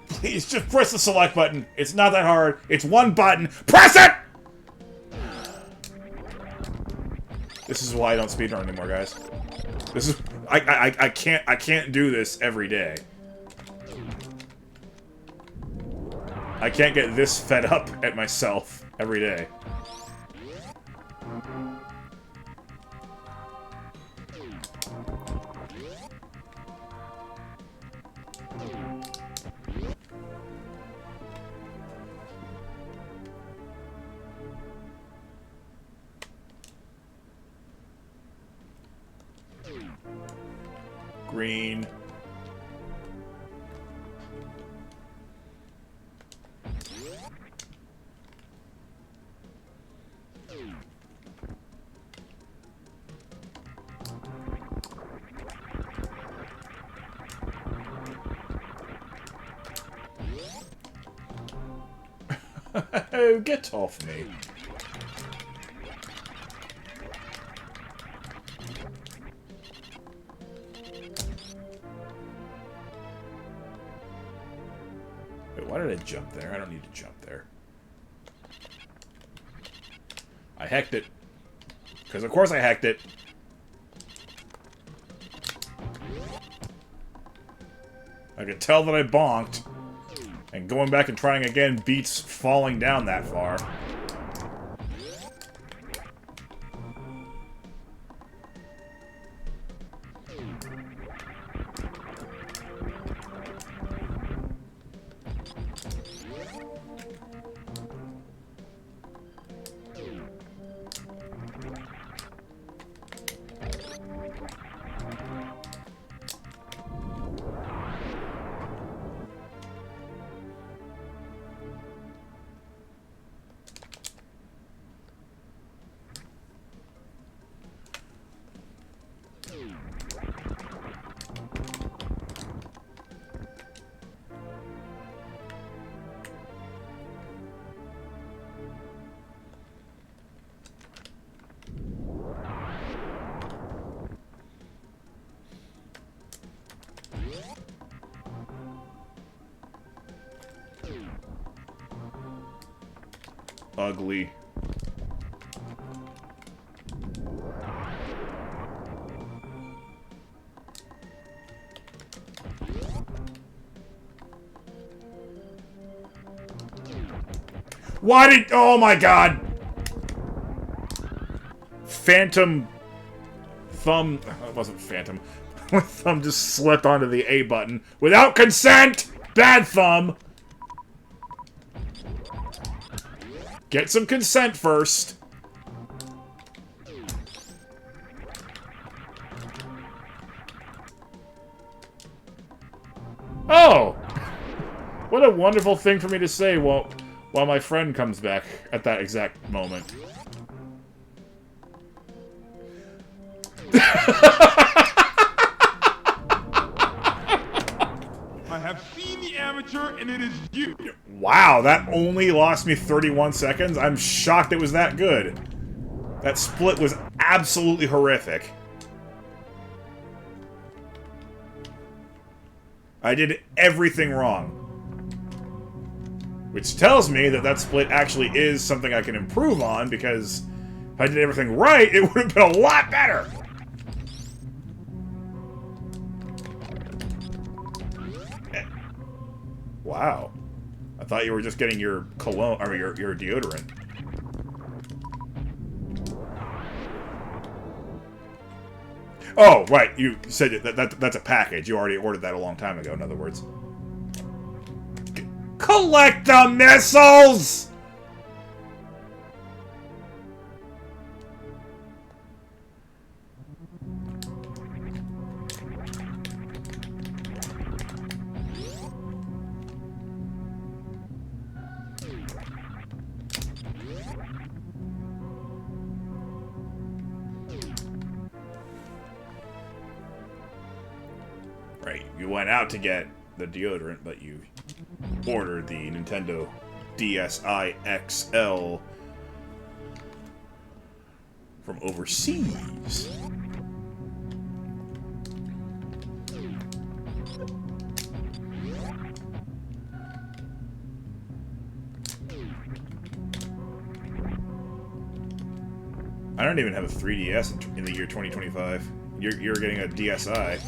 Please, just press the select button. It's not that hard. It's one button. Press it! This is why I don't speedrun anymore, guys. This is... I can't do this every day. I can't get this fed up at myself every day. Green. Oh, get off me. Wait, why did I jump there? I don't need to jump there. I hacked it. Because of course I hacked it. I could tell that I bonked. And going back and trying again beats falling down that far. ugly. Why did... Oh my god! Phantom... Thumb... It wasn't Phantom. My thumb just slipped onto the A button. Without consent! Bad thumb! Get some consent first. Oh! What a wonderful thing for me to say while my friend comes back at that exact moment. I have seen the amateur, and it is you. Wow, that only lost me 31 seconds? I'm shocked it was that good. That split was absolutely horrific. I did everything wrong. Which tells me that that split actually is something I can improve on, because if I did everything right, it would have been a lot better! Wow. I thought you were just getting your cologne, or your deodorant. Oh, right. You said that's a package. You already ordered that a long time ago, in other words. Collect the missiles! Right, you went out to get the deodorant, but you ordered the Nintendo DSi XL from overseas. I don't even have a 3DS in the year 2025. You're getting a DSi.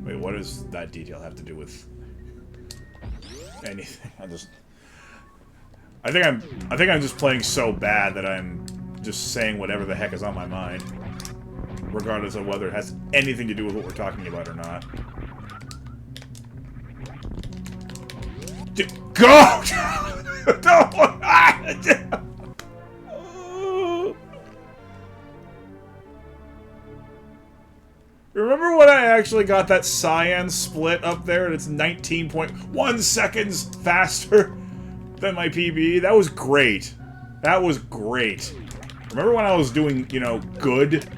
Wait, what does that detail have to do with anything? I think I'm just playing so bad that I'm just saying whatever the heck is on my mind, regardless of whether it has anything to do with what we're talking about or not. Go! Remember when I actually got that cyan split up there and it's 19.1 seconds faster than my PB? That was great. That was great. Remember when I was doing, you know, good?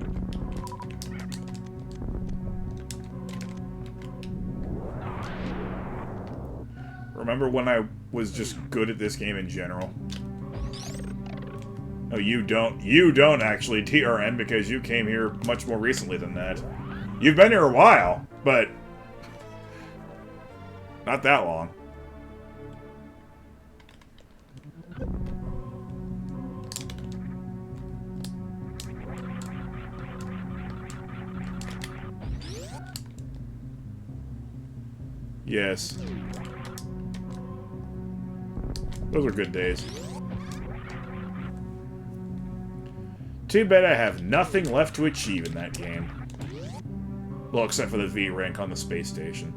Remember when I was just good at this game in general? No, you don't. You don't actually, TRN, because you came here much more recently than that. You've been here a while, but not that long. Yes. Those were good days. Too bad I have nothing left to achieve in that game. Well, except for the V rank on the space station.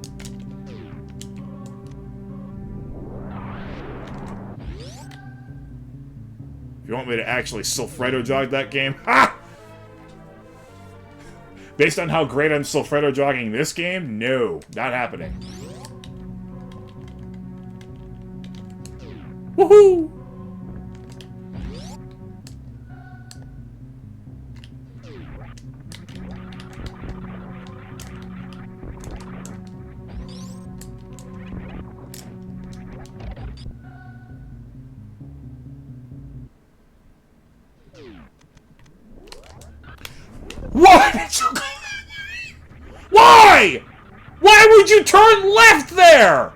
If you want me to actually Sulfredo jog that game, ha! Based on how great I'm Sulfredo jogging this game, no, not happening. Woohoo! Why did you... Why? Why would you turn left there?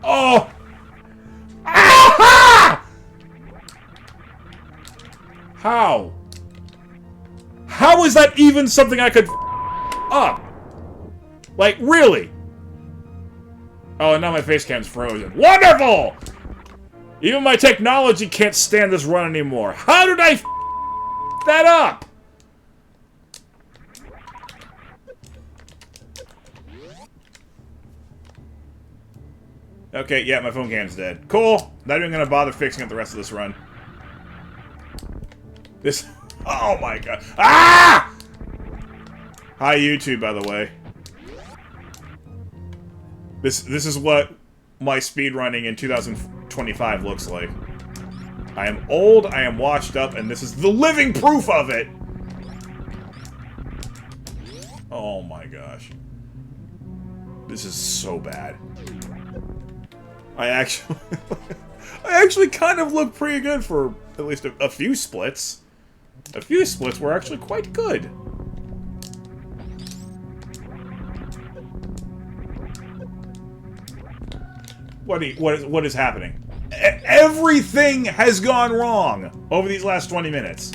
Oh. Ah! How? How is that even something I could up? Like, really? Oh, and now my face cam's frozen. Wonderful! Even my technology can't stand this run anymore. How did I that up? Okay, yeah, my phone cam's dead. Cool. Not even gonna bother fixing it the rest of this run. This... Oh my god. Ah! Hi, YouTube, by the way. This is what my speedrunning in 2025 looks like. I am old, I am washed up, and this is the living proof of it! Oh my gosh. This is so bad. I actually kind of look pretty good for at least a few splits. A few splits were actually quite good. What is happening? Everything has gone wrong over these last 20 minutes.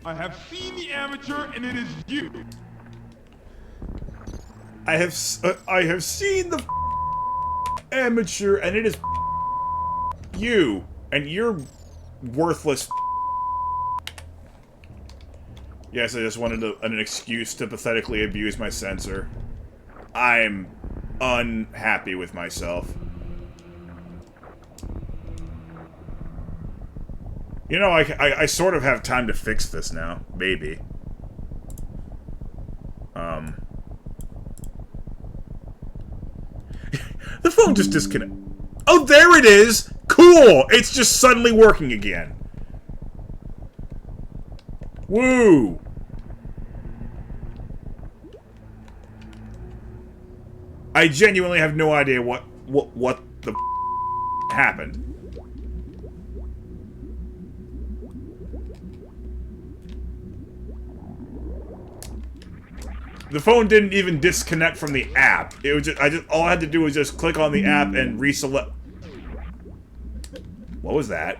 I have seen the amateur, and it is you. I have seen the amateur, and it is you, and you're worthless. Yes, I just wanted an excuse to pathetically abuse my sensor. I'm unhappy with myself. You know, I sort of have time to fix this now. Maybe. The phone just disconnected. Oh, there it is! Cool! It's just suddenly working again. Woo! I genuinely have no idea what the happened. The phone didn't even disconnect from the app. It was just all I had to do was just click on the app and reselect. What was that?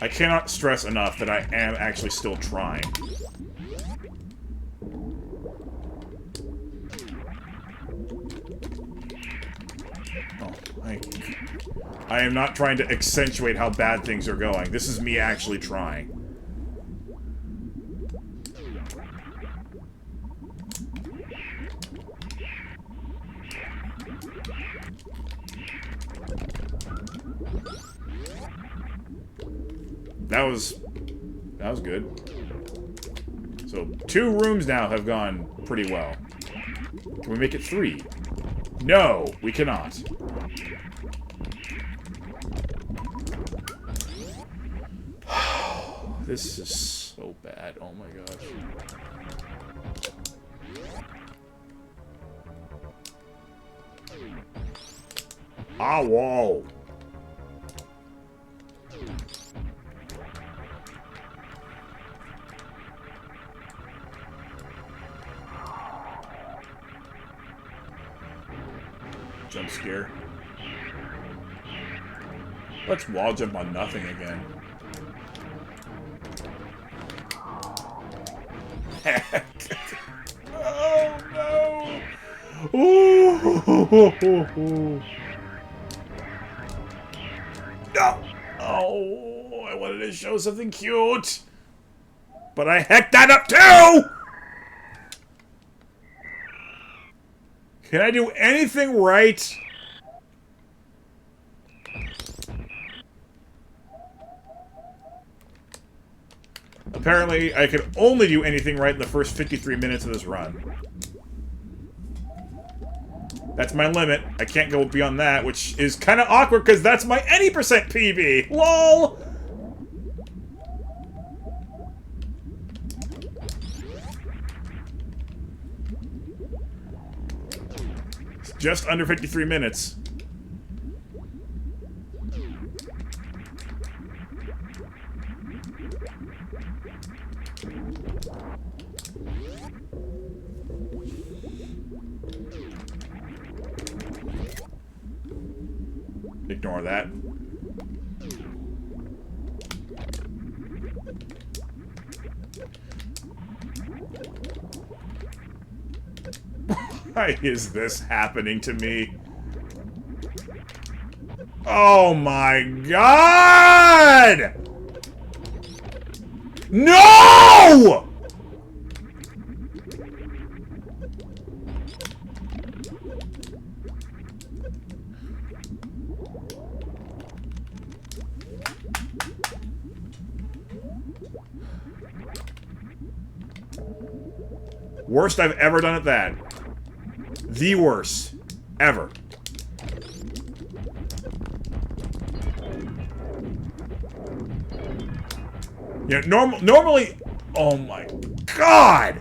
I cannot stress enough that I am actually still trying. Oh, I am not trying to accentuate how bad things are going. This is me actually trying. That was good. So 2 rooms now have gone pretty well. Can we make it 3? No, we cannot. This is so bad. Oh my gosh. Ah, whoa. Jump scare. Let's wall jump on nothing again. Oh no! Ooh. No! Oh, I wanted to show something cute. But I hecked that up too! Can I do anything right? Apparently, I can only do anything right in the first 53 minutes of this run. That's my limit. I can't go beyond that, which is kind of awkward because that's my any percent PB. LOL! It's just under 53 minutes. Ignore that. Why is this happening to me? Oh my god! No! Worst I've ever done at that. The worst. Ever. You know, normally... Oh my god!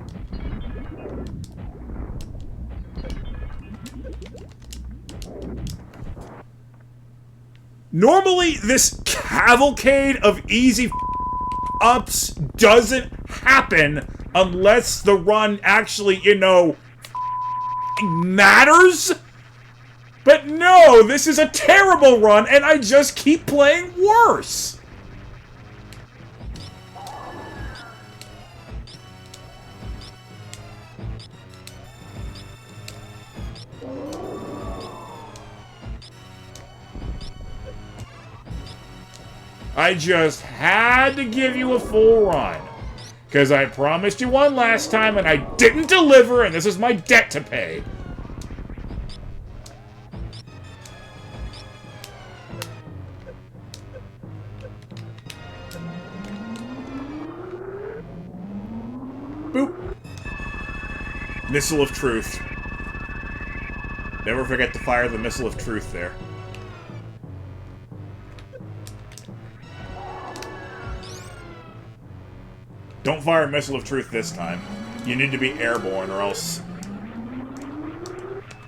Normally, this cavalcade of easy ups doesn't happen unless the run actually, you know, matters. But no, this is a terrible run, and I just keep playing worse. I just had to give you a full run. Because I promised you one last time and I didn't deliver, and this is my debt to pay. Boop. Missile of Truth. Never forget to fire the Missile of Truth there. Don't fire Missile of Truth this time. You need to be airborne or else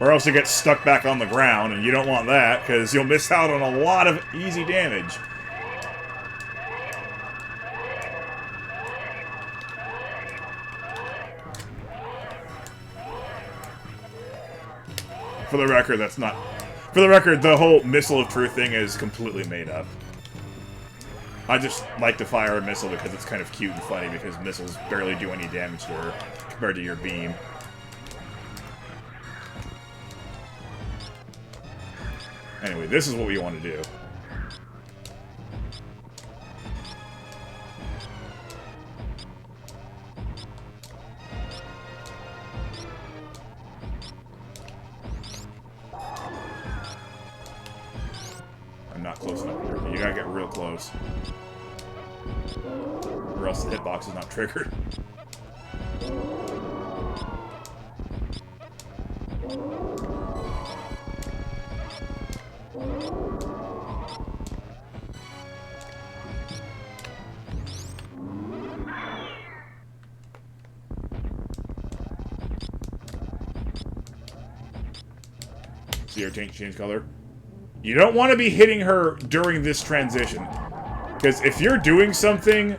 you get stuck back on the ground, and you don't want that, because you'll miss out on a lot of easy damage. For the record, that's not... For the record, the whole Missile of Truth thing is completely made up. I just like to fire a missile because it's kind of cute and funny, because missiles barely do any damage to her compared to your beam. Anyway, this is what we want to do. I'm not close enough here, but you gotta get real close. Or else the hitbox is not triggered. See her change color? You don't want to be hitting her during this transition. Because if you're doing something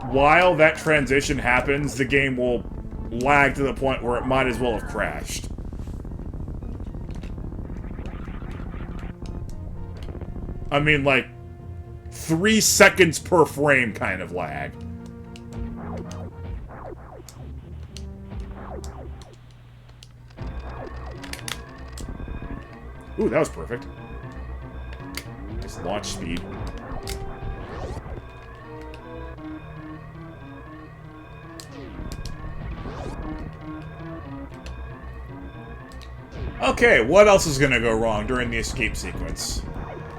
while that transition happens, the game will lag to the point where it might as well have crashed. I mean, like, 3 seconds per frame kind of lag. Ooh, that was perfect. Nice launch speed. Okay, what else is gonna go wrong during the escape sequence?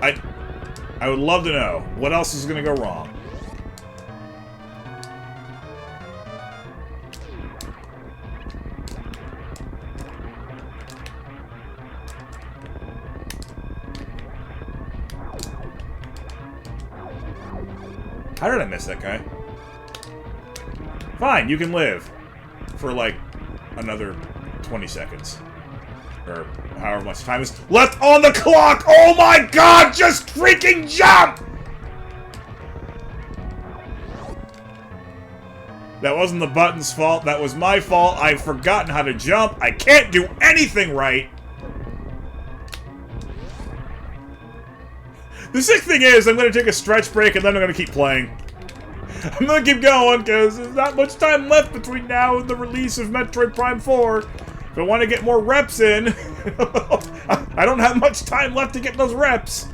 I would love to know. What else is gonna go wrong? How did I miss that guy? Fine, you can live. For like another 20 seconds. Or however much time is left on the clock! Oh my god! Just freaking jump! That wasn't the button's fault. That was my fault. I've forgotten how to jump. I can't do anything right. The sick thing is, I'm going to take a stretch break and then I'm going to keep playing. I'm going to keep going because there's not much time left between now and the release of Metroid Prime 4. If I want to get more reps in, I don't have much time left to get those reps.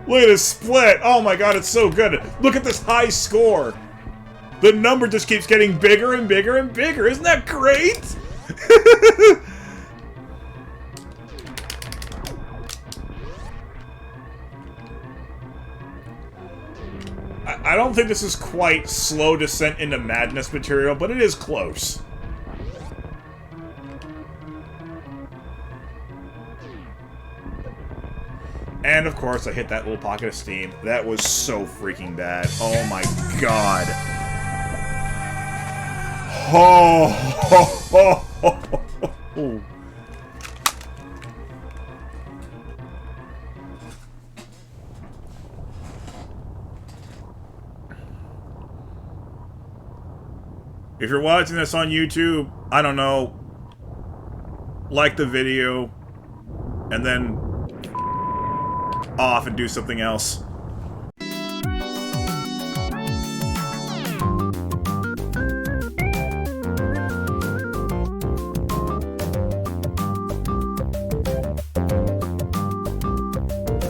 Look at this split. Oh my god, it's so good. Look at this high score. The number just keeps getting bigger and bigger and bigger. Isn't that great? I don't think this is quite slow descent into madness material, but it is close. And of course, I hit that little pocket of steam. That was so freaking bad. Oh my god. Oh. If you're watching this on YouTube, I don't know, like the video, and then off and do something else.